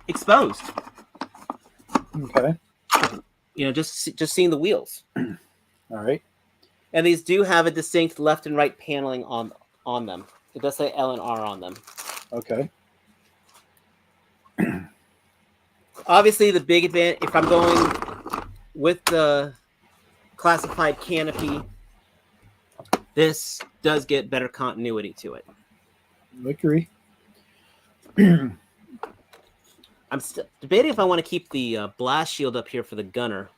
exposed. Okay. Just seeing the wheels. All right. And these do have a distinct left and right paneling on them. It does say L and R on them. Okay. Obviously, the big advantage, if I'm going with the classified canopy, this does get better continuity to it. I agree. I'm still debating if I want to keep the blast shield up here for the gunner.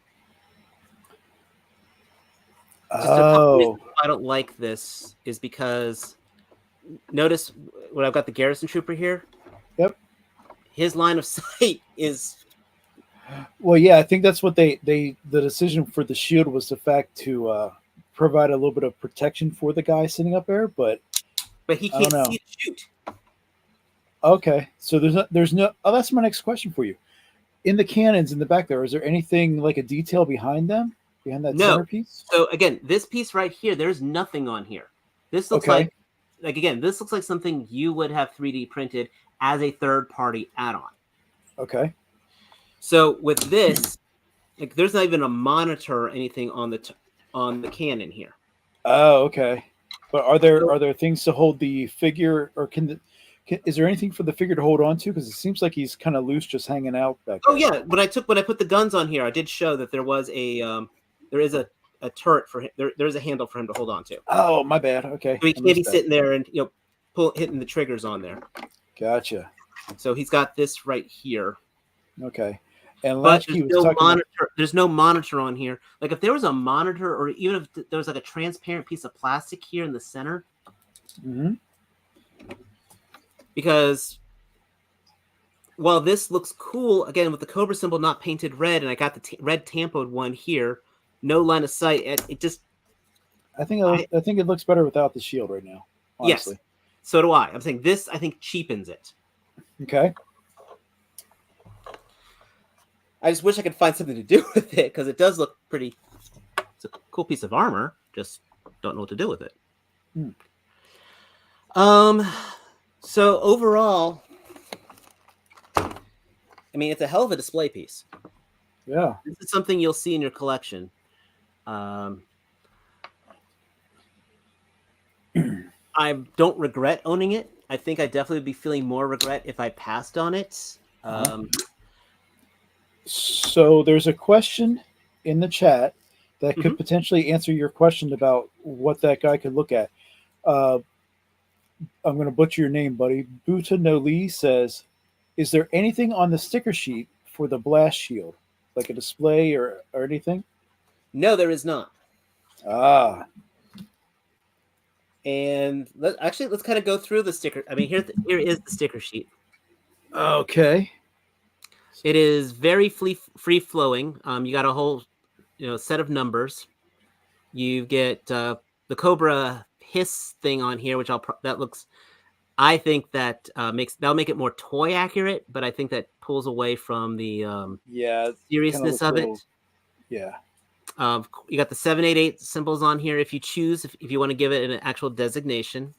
Oh. I don't like this is because notice when I've got the garrison trooper here. Yep. His line of sight is. Well, yeah, I think that's what the decision for the shield was the fact to provide a little bit of protection for the guy sitting up there, but he can't see to shoot. Okay, so there's no. Oh, that's my next question for you. In the cannons in the back there, is there anything like a detail behind them, behind that centerpiece? So again, this piece right here, there's nothing on here. This looks like again, this looks like something you would have 3D printed as a third-party add-on. Okay. So with this, like, there's not even a monitor or anything on the cannon here. Oh, okay. But are there things to hold the figure, or is there anything for the figure to hold on to? Because it seems like he's kind of loose, just hanging out back there. Oh yeah, when I put the guns on here, I did show that there was there is a turret for him. There's a handle for him to hold on to. Oh, my bad. Okay. So he can't be sitting there and hitting the triggers on there. Gotcha. So he's got this right here. Okay. And but there's no monitor on here. Like if there was a monitor, or even if there was like a transparent piece of plastic here in the center. Mm-hmm. Because while this looks cool, again, with the Cobra symbol not painted red, and I got the red tampoed one here, no line of sight, it just... I think it looks better without the shield right now, honestly. Yes, so do I. I'm saying this, I think, cheapens it. Okay. I just wish I could find something to do with it, because it does look pretty... It's a cool piece of armor, just don't know what to do with it. So overall, I mean, it's a hell of a display piece. Yeah. This is something you'll see in your collection. I don't regret owning it. I think I'd definitely be feeling more regret if I passed on it. So there's a question in the chat that could potentially answer your question about what that guy could look at. I'm going to butcher your name, buddy. Buta No Lee says, is there anything on the sticker sheet for the blast shield? Like a display or anything? No, there is not. Ah. And let's kind of go through the sticker. I mean, here is the sticker sheet. Okay. It is very free-flowing. You got a whole set of numbers. You get the Cobra hiss thing on here, which I think that that'll make it more toy accurate, but I think that pulls away from the seriousness of it. Yeah. You got the 788 symbols on here if you choose, if you want to give it an actual designation.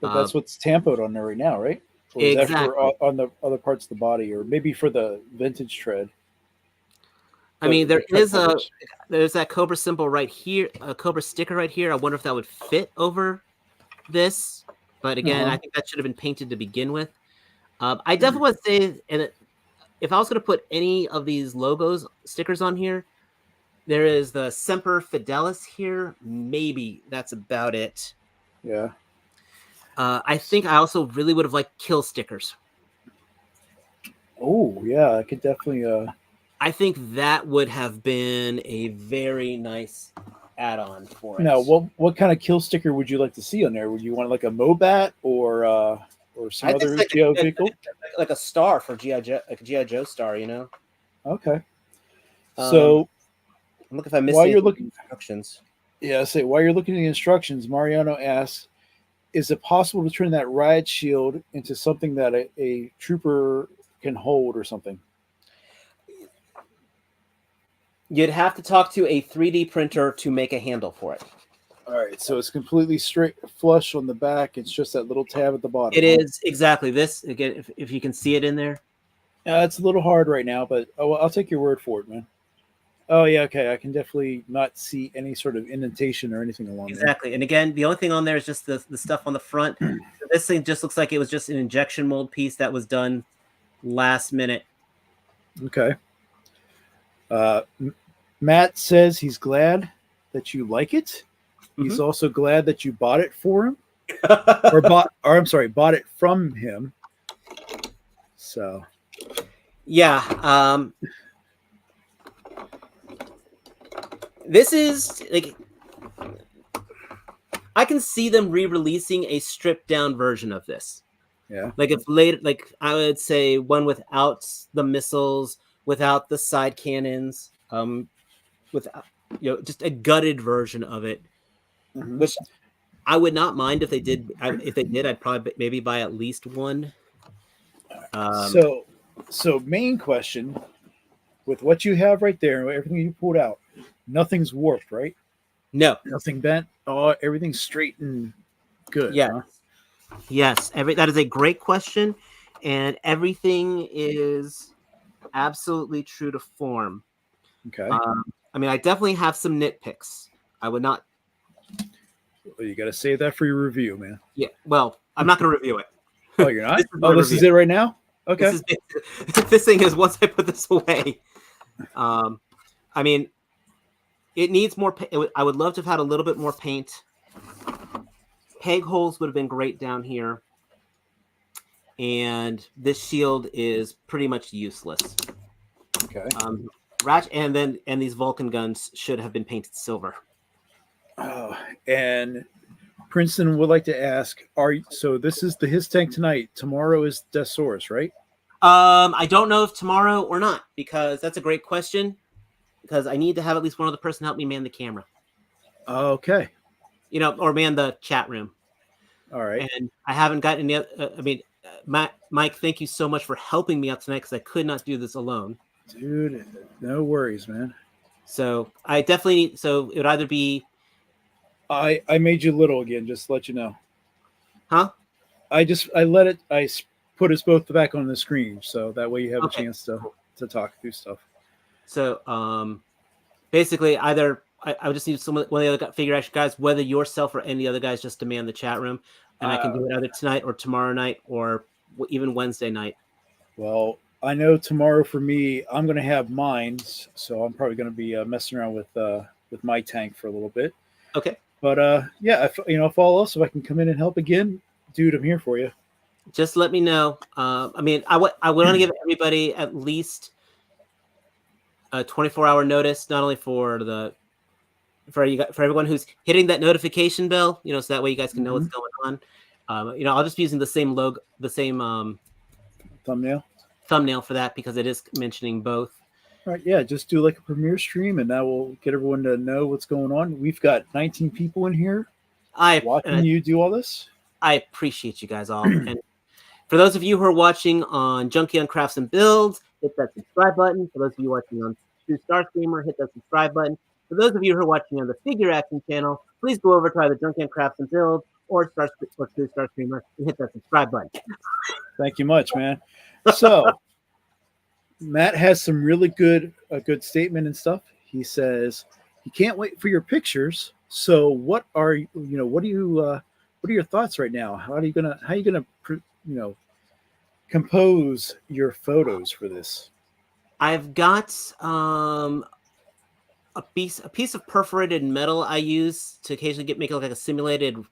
But that's what's tampoed on there right now, right? Or is that Exactly. for on the other parts of the body, or maybe for the vintage tread? I mean, there tread is there's that Cobra symbol right here, a Cobra sticker right here. I wonder if that would fit over this, but again, I think that should have been painted to begin with. I definitely want to say, and if I was going to put any of these logos stickers on here, there is the Semper Fidelis here. Maybe that's about it. Yeah. I think I also really would have liked kill stickers. Oh, yeah, I could definitely. I think that would have been a very nice add-on for it. Now, what kind of kill sticker would you like to see on there? Would you want like a Mobat or some other like Geo vehicle? Like a star for G.I. Joe, like a G.I. Joe star, you know? Okay. So, look if I missed while you're looking instructions. Yeah, while you're looking at the instructions, Mariano asks, is it possible to turn that riot shield into something that a trooper can hold or something? You'd have to talk to a 3D printer to make a handle for it. All right, so it's completely straight flush on the back. It's just that little tab at the bottom. It is exactly this. Again, if you can see it in there. It's a little hard right now, but I'll take your word for it, man. Oh, yeah, okay. I can definitely not see any sort of indentation or anything along there. Exactly. And again, the only thing on there is just the stuff on the front. This thing just looks like it was just an injection mold piece that was done last minute. Okay. Matt says he's glad that you like it. He's also glad that you bought it for him. bought it from him. So yeah. This is like, I can see them re-releasing a stripped down version of this. Yeah. Like if later, like I would say one without the missiles, without the side cannons, without, just a gutted version of it, which I would not mind if they did. If they did, I'd probably maybe buy at least one. So main question, with what you have right there, everything you pulled out, nothing's warped, right? No, nothing bent. Oh, everything's straight and good. Yeah. Huh? Yes. That is a great question, and everything is absolutely true to form. Okay. I mean, I definitely have some nitpicks. I would not. Well, you got to save that for your review, man. Yeah. Well, I'm not going to review it. Oh, you're not? This is it right now? Okay. This thing is once I put this away. I mean, it needs more. I would love to have had a little bit more paint. Peg holes would have been great down here. And this shield is pretty much useless. Okay. Ratchet and these Vulcan guns should have been painted silver. Oh, and Princeton would like to ask, so this is the Hisstank tonight. Tomorrow is Deathsaurus, right? I don't know if tomorrow or not, because that's a great question. Because I need to have at least one other person help me man the camera. Okay. Or man the chat room. All right. And I haven't gotten any. Mike, thank you so much for helping me out tonight, because I could not do this alone. Dude, no worries, man. So I definitely need. So it would either be. I made you little again, just to let you know. Huh? I put us both back on the screen, so that way you have a chance to talk through stuff. So basically, either I would just need one of the other figure action guys, whether yourself or any other guys, just to man the chat room, and I can do it either tonight or tomorrow night or even Wednesday night. Well, I know tomorrow for me, I'm going to have mines, so I'm probably going to be messing around with my tank for a little bit. Okay. But yeah, if all else, if I can come in and help again, dude, I'm here for you. Just let me know. I mean, I would want to give everybody at least a 24-hour notice, not only for everyone who's hitting that notification bell, so that way you guys can know what's going on. I'll just be using the same logo, the same thumbnail for that, because it is mentioning both. All right, yeah, just do like a premiere stream, and that will get everyone to know what's going on. We've got 19 people in here watching you do all this. I appreciate you guys all. And for those of you who are watching on Junkie on Crafts and Builds, hit that subscribe button. For those of you watching on to Starscreamer, hit that subscribe button. For those of you who are watching on the Figure Action channel, please go over to either Junkyard Crafts and Build or True Starscreamer and hit that subscribe button. Thank you much, man. So Matt has some really a good statement and stuff. He says he can't wait for your pictures. So what are what are your thoughts right now? How are you gonna compose your photos for this? I've got a piece of perforated metal I use to occasionally make it look like a simulated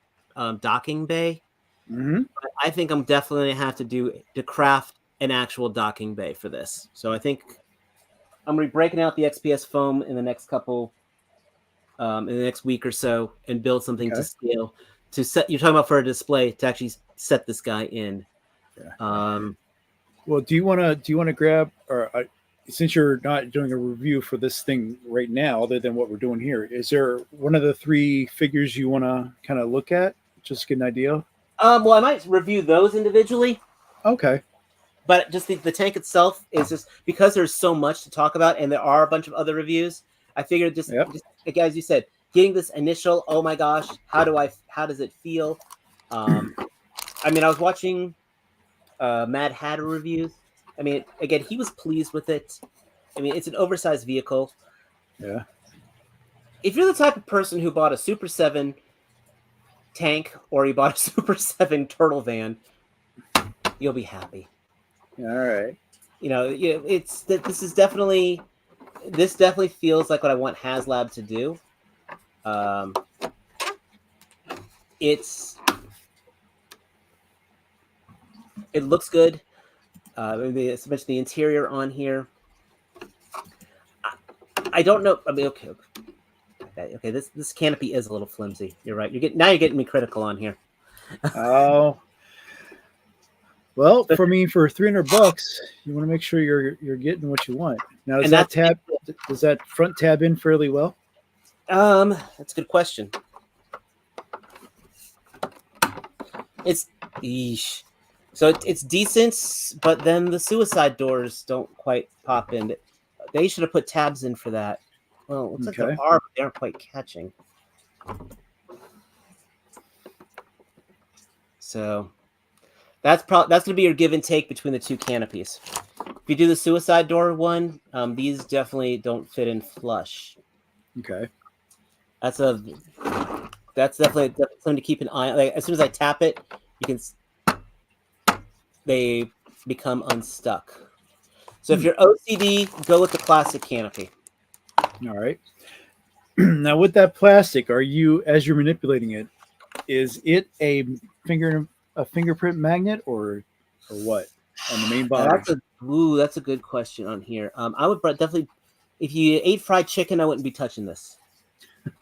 docking bay. Mm-hmm. But I think I'm definitely gonna have to craft an actual docking bay for this. So I think I'm gonna be breaking out the XPS foam in the next in the next week or so and build something to scale to set. You're talking about for a display to actually set this guy in. Yeah. Well, do you want to grab since you're not doing a review for this thing right now, other than what we're doing here, is there one of the 3 figures you want to kind of look at, just get an idea? Well, I might review those individually. Okay. But just the tank itself is just because there's so much to talk about, and there are a bunch of other reviews. I figured just like, as you said, getting this initial, oh my gosh, how does it feel? I mean, I was watching Mad Hatter reviews. I mean, again, he was pleased with it. I mean, it's an oversized vehicle. Yeah. If you're the type of person who bought a Super 7 tank or you bought a Super 7 turtle van, you'll be happy. All right. This definitely feels like what I want HasLab to do. It looks good. Especially the interior on here. I don't know. I mean, okay. This canopy is a little flimsy. You're right. You're getting me critical on here. Oh. Well, for $300, you want to make sure you're getting what you want. Now, does that front tab in fairly well? That's a good question. So it's decent, but then the suicide doors don't quite pop in. They should have put tabs in for that. Well, it looks like they are, but they aren't quite catching. So that's going to be your give and take between the 2 canopies. If you do the suicide door one, these definitely don't fit in flush. Okay. That's definitely something to keep an eye on. Like, as soon as I tap it, they become unstuck. So if you're OCD, go with the classic canopy. All right. Now with that plastic, as you're manipulating it, is it a fingerprint magnet or what on the main body? That's a good question on here. I would definitely, if you ate fried chicken, I wouldn't be touching this.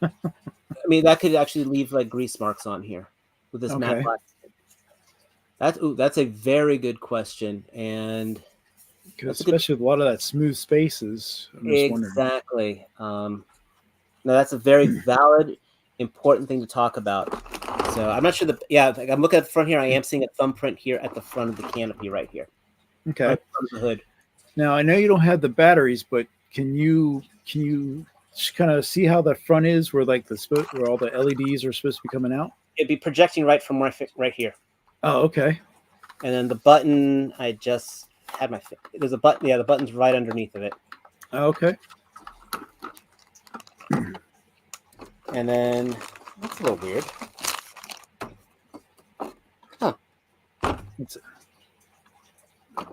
I mean, that could actually leave like grease marks on here with this matte plastic. That's a very good question, and especially with a lot of that smooth spaces. Exactly. No, that's a very valid, important thing to talk about. So I'm not sure I'm looking at the front here. I am seeing a thumbprint here at the front of the canopy right here. Okay. Right from the hood. Now I know you don't have the batteries, but can you just kind of see how the front is, where all the LEDs are supposed to be coming out? It'd be projecting right from right here. Oh, okay. And then the button, I just had there's a button. Yeah, the button's right underneath of it. Oh, okay. And then that's a little weird. Huh. It's a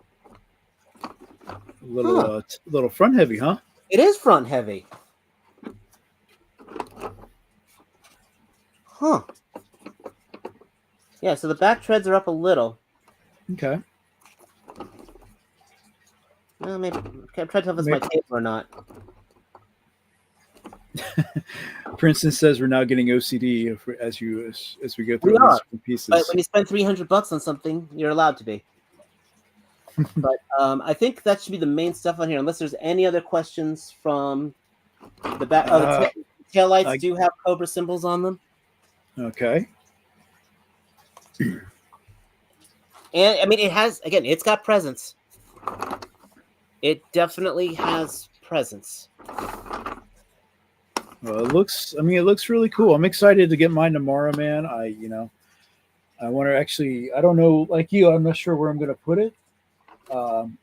little front heavy, huh? It is front heavy. Huh. Yeah, so the back treads are up a little. Okay. Well, maybe I'm trying to tell if it's my table or not. Princeton says we're now getting OCD as we go through these pieces. But when you spend $300 on something, you're allowed to be. But I think that should be the main stuff on here, unless there's any other questions from the back. The tail lights do have Cobra symbols on them. Okay. And I mean, it's got presence. It definitely has presence. Well, it looks really cool. I'm excited to get mine tomorrow, man. I want to actually, I don't know, like you, I'm not sure where I'm going to put it. Um,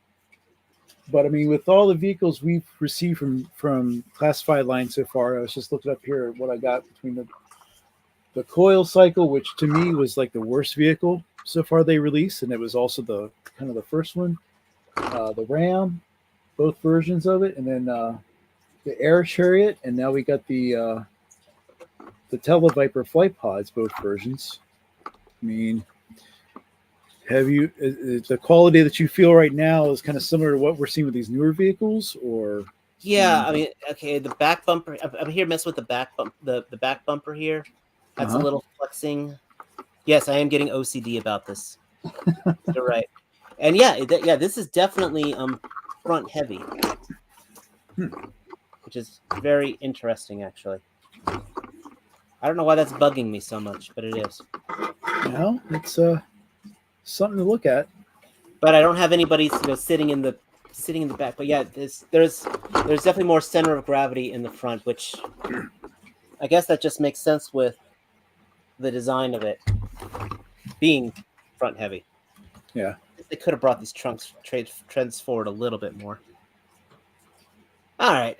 but I mean, with all the vehicles we've received from classified line so far, I was just looking up here at what I got between the coil cycle, which to me was like the worst vehicle so far they released, and it was also the kind of the first one. The Ram, both versions of it, and then the Air Chariot, and now we got the Televiper flight pods, both versions. I mean, the quality that you feel right now is kind of similar to what we're seeing with these newer vehicles, or? Yeah, I mean, okay, the back bumper. I'm here messing with the back bump, the back bumper here. That's a little flexing. Yes, I am getting OCD about this. You're right. And yeah, this is definitely front heavy, which is very interesting, actually. I don't know why that's bugging me so much, but it is. Well, it's something to look at. But I don't have anybody sitting in the back. But yeah, there's definitely more center of gravity in the front, which I guess that just makes sense with the design of it being front heavy. Yeah, they could have brought these trends forward a little bit more. All right.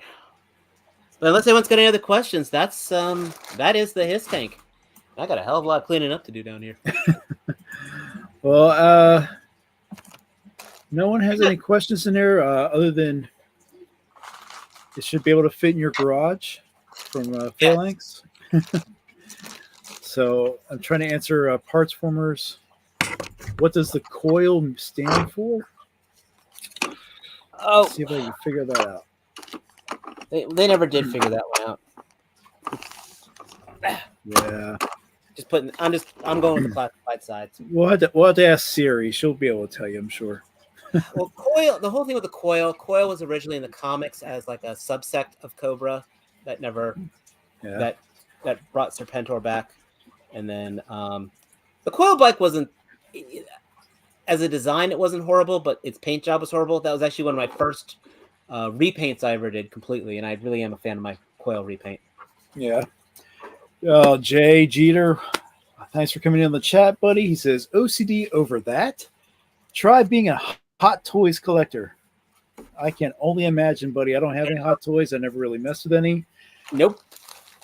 But unless anyone's got any other questions, that is the Hisstank. I got a hell of a lot of cleaning up to do down here. Well, no one has any questions in there other than it should be able to fit in your garage from Phalanx. So I'm trying to answer parts formers. What does the coil stand for? Oh, let's see if I can figure that out. They never did figure that one out. Yeah. I'm going with the classified sides. We'll have to ask Siri. She'll be able to tell you, I'm sure. Well, coil. The whole thing with the coil was originally in the comics as like a subsect of Cobra that never that brought Serpentor back, and then the coil bike wasn't, as a design, it wasn't horrible, but its paint job was horrible. That was actually one of my first repaints I ever did completely, and I really am a fan of my coil repaint. Yeah. Jay Jeter, thanks for coming in the chat, buddy. He says, OCD over that? Try being a Hot Toys collector. I can only imagine, buddy. I don't have any Hot Toys. I never really messed with any. Nope.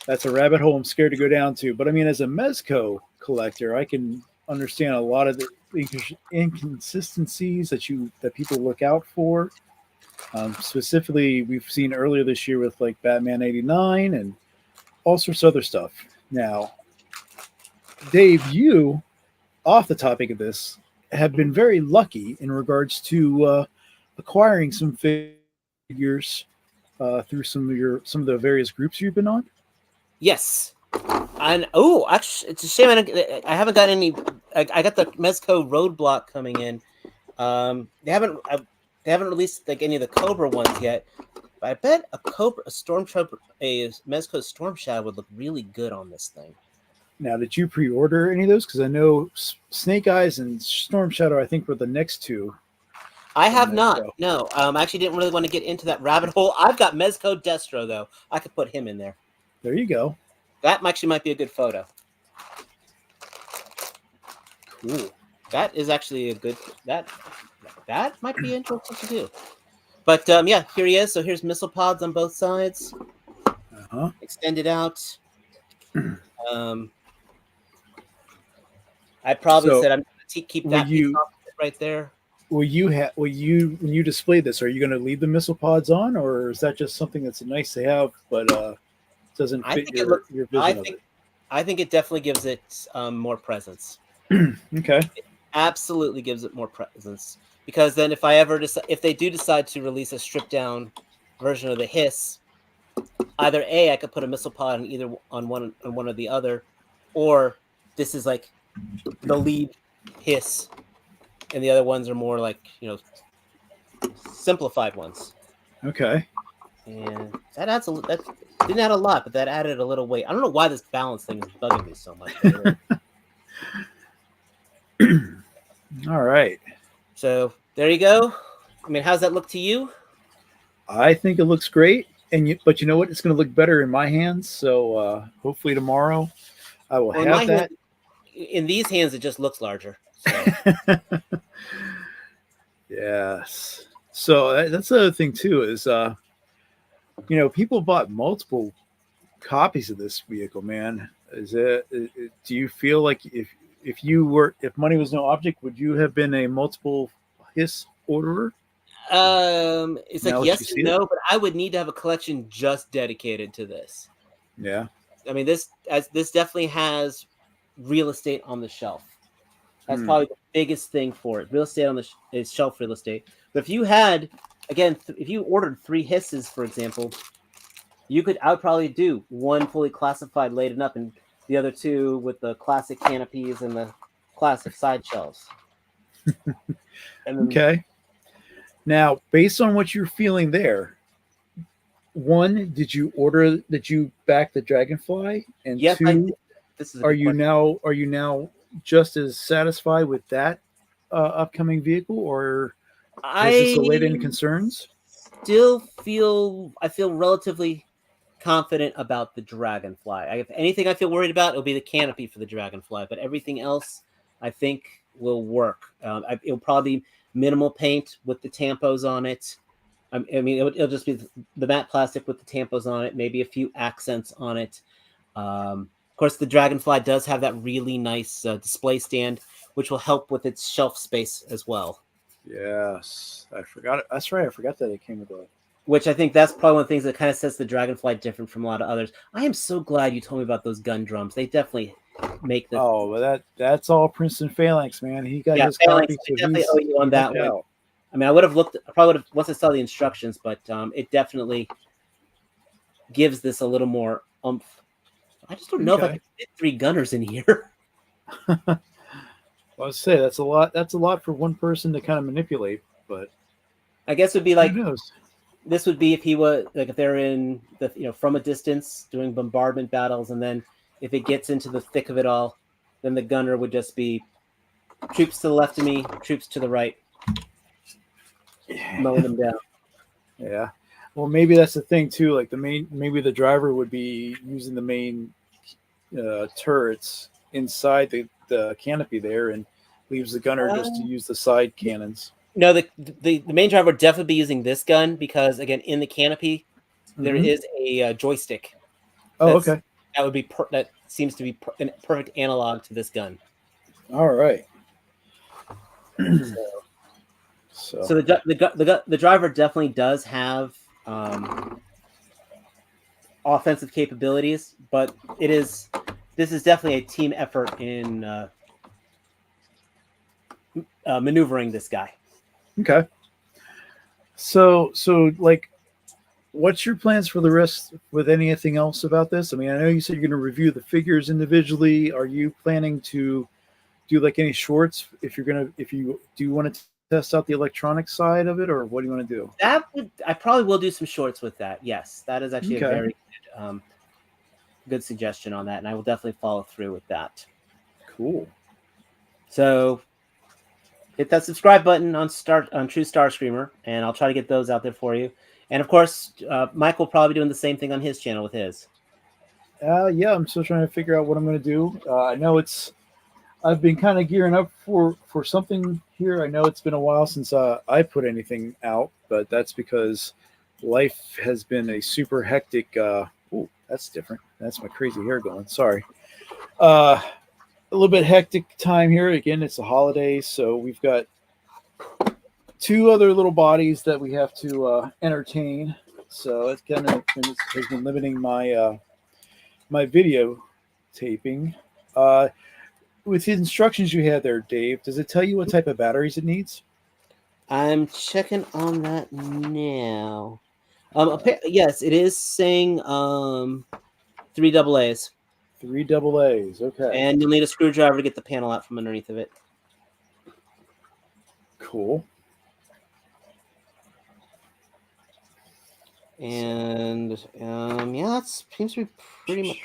That's a rabbit hole I'm scared to go down to. But I mean, as a Mezco collector, I can understand a lot of the inconsistencies that people look out for. Specifically, we've seen earlier this year with like Batman 89 and all sorts of other stuff. Now, Dave, you, off the topic of this, have been very lucky in regards to acquiring some figures through some of the various groups you've been on. Yes, and actually, it's a shame I haven't got any. I got the Mezco Roadblock coming in. They haven't released like any of the Cobra ones yet. But I bet a Mezco Storm Shadow would look really good on this thing. Now, did you pre-order any of those? Because I know Snake Eyes and Storm Shadow, I think, were the next two. I have not. No, I actually didn't really want to get into that rabbit hole. I've got Mezco Destro, though. I could put him in there. There you go. That actually might be a good photo. Cool. That is actually a good... That might be interesting to do. But, yeah, here he is. So here's missile pods on both sides. Extended out. I probably said I'm going to keep that piece right there. When you display this, are you going to leave the missile pods on, or is that just something that's nice to have, but doesn't fit your vision of it? I think it definitely gives it more presence. Okay. It absolutely gives it more presence, because then if they do decide to release a stripped down version of the Hiss, either I could put a missile pod on one or the other, or this is like the lead Hiss, and the other ones are more like, simplified ones. Okay. And that didn't add a lot, but that added a little weight. I don't know why this balance thing is bugging me so much. All right. So there you go. I mean, how's that look to you? I think it looks great, but you know what? It's going to look better in my hands. So hopefully tomorrow I will Well, in my have hand, that. in these hands, it just looks larger. So Yes. So that's the other thing too is people bought multiple copies of this vehicle, man. Do you feel like if money was no object, would you have been a multiple his orderer it's like now that you yes see and it? no, but I would need to have a collection just dedicated to this. Yeah. I mean, this definitely has real estate on the shelf. That's Hmm. probably the biggest thing for it. Real estate on the is shelf real estate. But if you had, again, if you ordered 3 hisses, for example, I would probably do one fully classified, laden up, and the other 2 with the classic canopies and the classic side shelves. And then, Okay. Now, based on what you're feeling there, one, did you back the dragonfly? And yes, I did. two, This is a good question. are you now just as satisfied with that upcoming vehicle, or has this allayed any I concerns? I feel relatively confident about the dragonfly. If anything I feel worried about, it'll be the canopy for the dragonfly, but everything else I think will work. It'll probably be minimal paint with the tampos on it. I mean, it'll just be the matte plastic with the tampos on it, maybe a few accents on it. Of course, the dragonfly does have that really nice display stand, which will help with its shelf space as well. Yes, I forgot it. That's right. I forgot that it came with a. Which I think that's probably one of the things that kind of sets the dragonfly different from a lot of others. I am so glad you told me about those gun drums. They definitely make the Oh, but that's all Princeton Phalanx, man. He got yeah his phalanx. copy, I so definitely owe you on he that lucked one. out. I mean, I would have looked. I probably would have once I saw the instructions, but it definitely gives this a little more oomph. I just don't know if I Okay. can fit 3 gunners in here. I would say that's a lot. That's a lot for one person to kind of manipulate, but I guess it would be who like knows? this would be if he was like if they're in the from a distance doing bombardment battles, and then if it gets into the thick of it all, then the gunner would just be troops to the left of me, troops to the right, mowing them down. Yeah. Well, maybe that's the thing too. Like maybe the driver would be using the main turrets inside the canopy there, and leaves the gunner just to Uh, use the side cannons. no, the main driver would definitely be using this gun because again, in the canopy there Hmm. is a joystick. Oh, That's okay. that would be that seems to be a perfect analog to this gun. All right. So, So so the driver definitely does have um, offensive capabilities, but this is definitely a team effort in maneuvering this guy. okay. So like, what's your plans for the rest with anything else about this? I mean, I know you said you're going to review the figures individually. Are you planning to do like any shorts if you do you want to test out the electronic side of it, or what do you want to do? I probably will do some shorts with that. Yes, that is actually a Okay. very good suggestion on that, and I will definitely follow through with that. Cool. So hit that subscribe button on True Star Screamer, and I'll try to get those out there for you. And of course, Mike will probably be doing the same thing on his channel with his. Yeah, I'm still trying to figure out what I'm going to do. I know I've been kind of gearing up for something here. I know it's been a while since I put anything out, but that's because life has been a super hectic. Oh, that's different. That's my crazy hair going. Sorry. A little bit hectic time here. Again, it's a holiday, so we've got 2 other little bodies that we have to entertain. So it's kind of has been limiting my video taping. Uh, with the instructions you had there, Dave, does it tell you what type of batteries it needs? I'm checking on that now. Yes, it is saying 3 AA's, 3 AA's. Okay, and you'll need a screwdriver to get the panel out from underneath of it. cool. And yeah, that seems to be pretty much.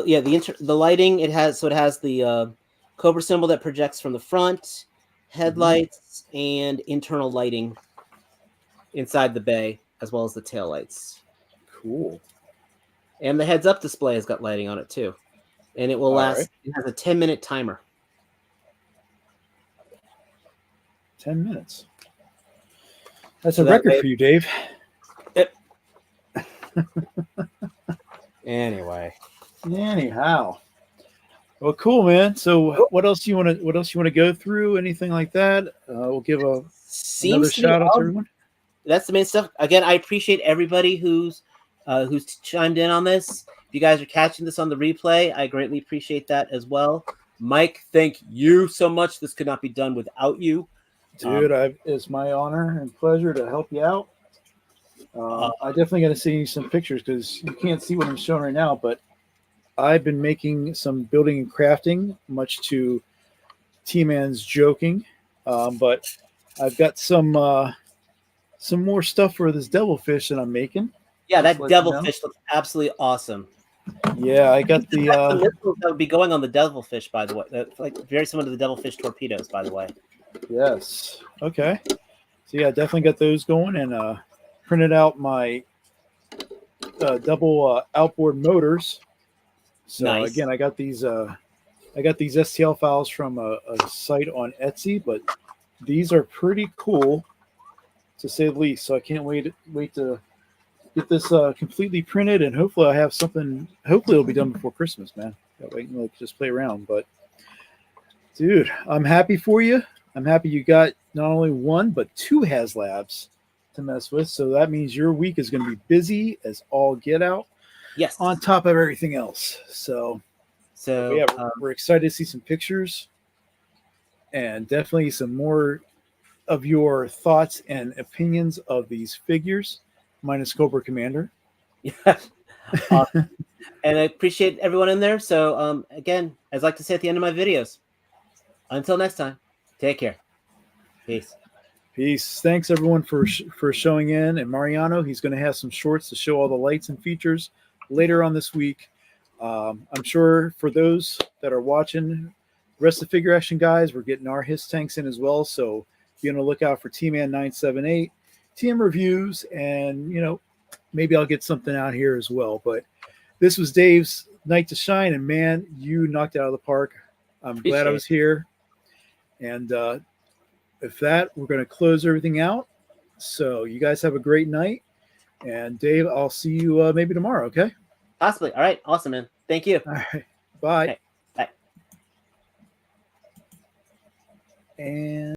Yeah, the lighting it has the Cobra symbol that projects from the front, Hmm. headlights, and internal lighting inside the bay. as well as the tail lights. Cool. And the heads-up display has got lighting on it too, and it will All last. right. It has a 10-minute timer. 10 minutes. That's So a that record way- for you, Dave. Anyway, Anyhow. Well, cool, man. So, what else you want to? What else you want to go through? Anything like that? We'll give another seems to be shout out to all. everyone. That's the main stuff. Again, I appreciate everybody who's chimed in on this. If you guys are catching this on the replay, I greatly appreciate that as well. Mike, thank you so much. This could not be done without you. Dude, it's my honor and pleasure to help you out. I definitely got to see some pictures because you can't see what I'm showing right now, but I've been making some building and crafting, much to T-Man's joking. But I've got some more stuff for this devilfish that I'm making. Yeah, Just that let you know. devilfish looks absolutely awesome. Yeah, I got the The missiles that would be going on the devilfish, by the way, like very similar to the devilfish torpedoes, by the way. yes. Okay. So yeah, definitely got those going and printed out my double outboard motors. So Nice. again, I got these STL files from a site on Etsy, but these are pretty cool to say the least. So I can't wait to get this completely printed, and hopefully I have something. Hopefully it'll be done before Christmas, man. That way I can just play around. But dude, I'm happy for you. I'm happy you got not only one but two Haslabs to mess with. So that means your week is going to be busy as all get out. Yes. On top of everything else. So yeah, we're excited to see some pictures and definitely some more of your thoughts and opinions of these figures, minus Cobra Commander. Yeah. And I appreciate everyone in there. So again, as I like to say at the end of my videos, until next time, take care. Peace. Peace. Thanks everyone for showing in. And Mariano, he's going to have some shorts to show all the lights and features later on this week. I'm sure for those that are watching, the rest of the figure action guys, we're getting our Hisstanks in as well. So be on the lookout for T-Man 978, TM reviews, and maybe I'll get something out here as well. But this was Dave's night to shine, and man, you knocked it out of the park. I'm glad I was here. And with that, we're going to close everything out. So you guys have a great night. And Dave, I'll see you maybe tomorrow, okay? Possibly. All right. Awesome, man. Thank you. All right. Bye. Okay. Bye. And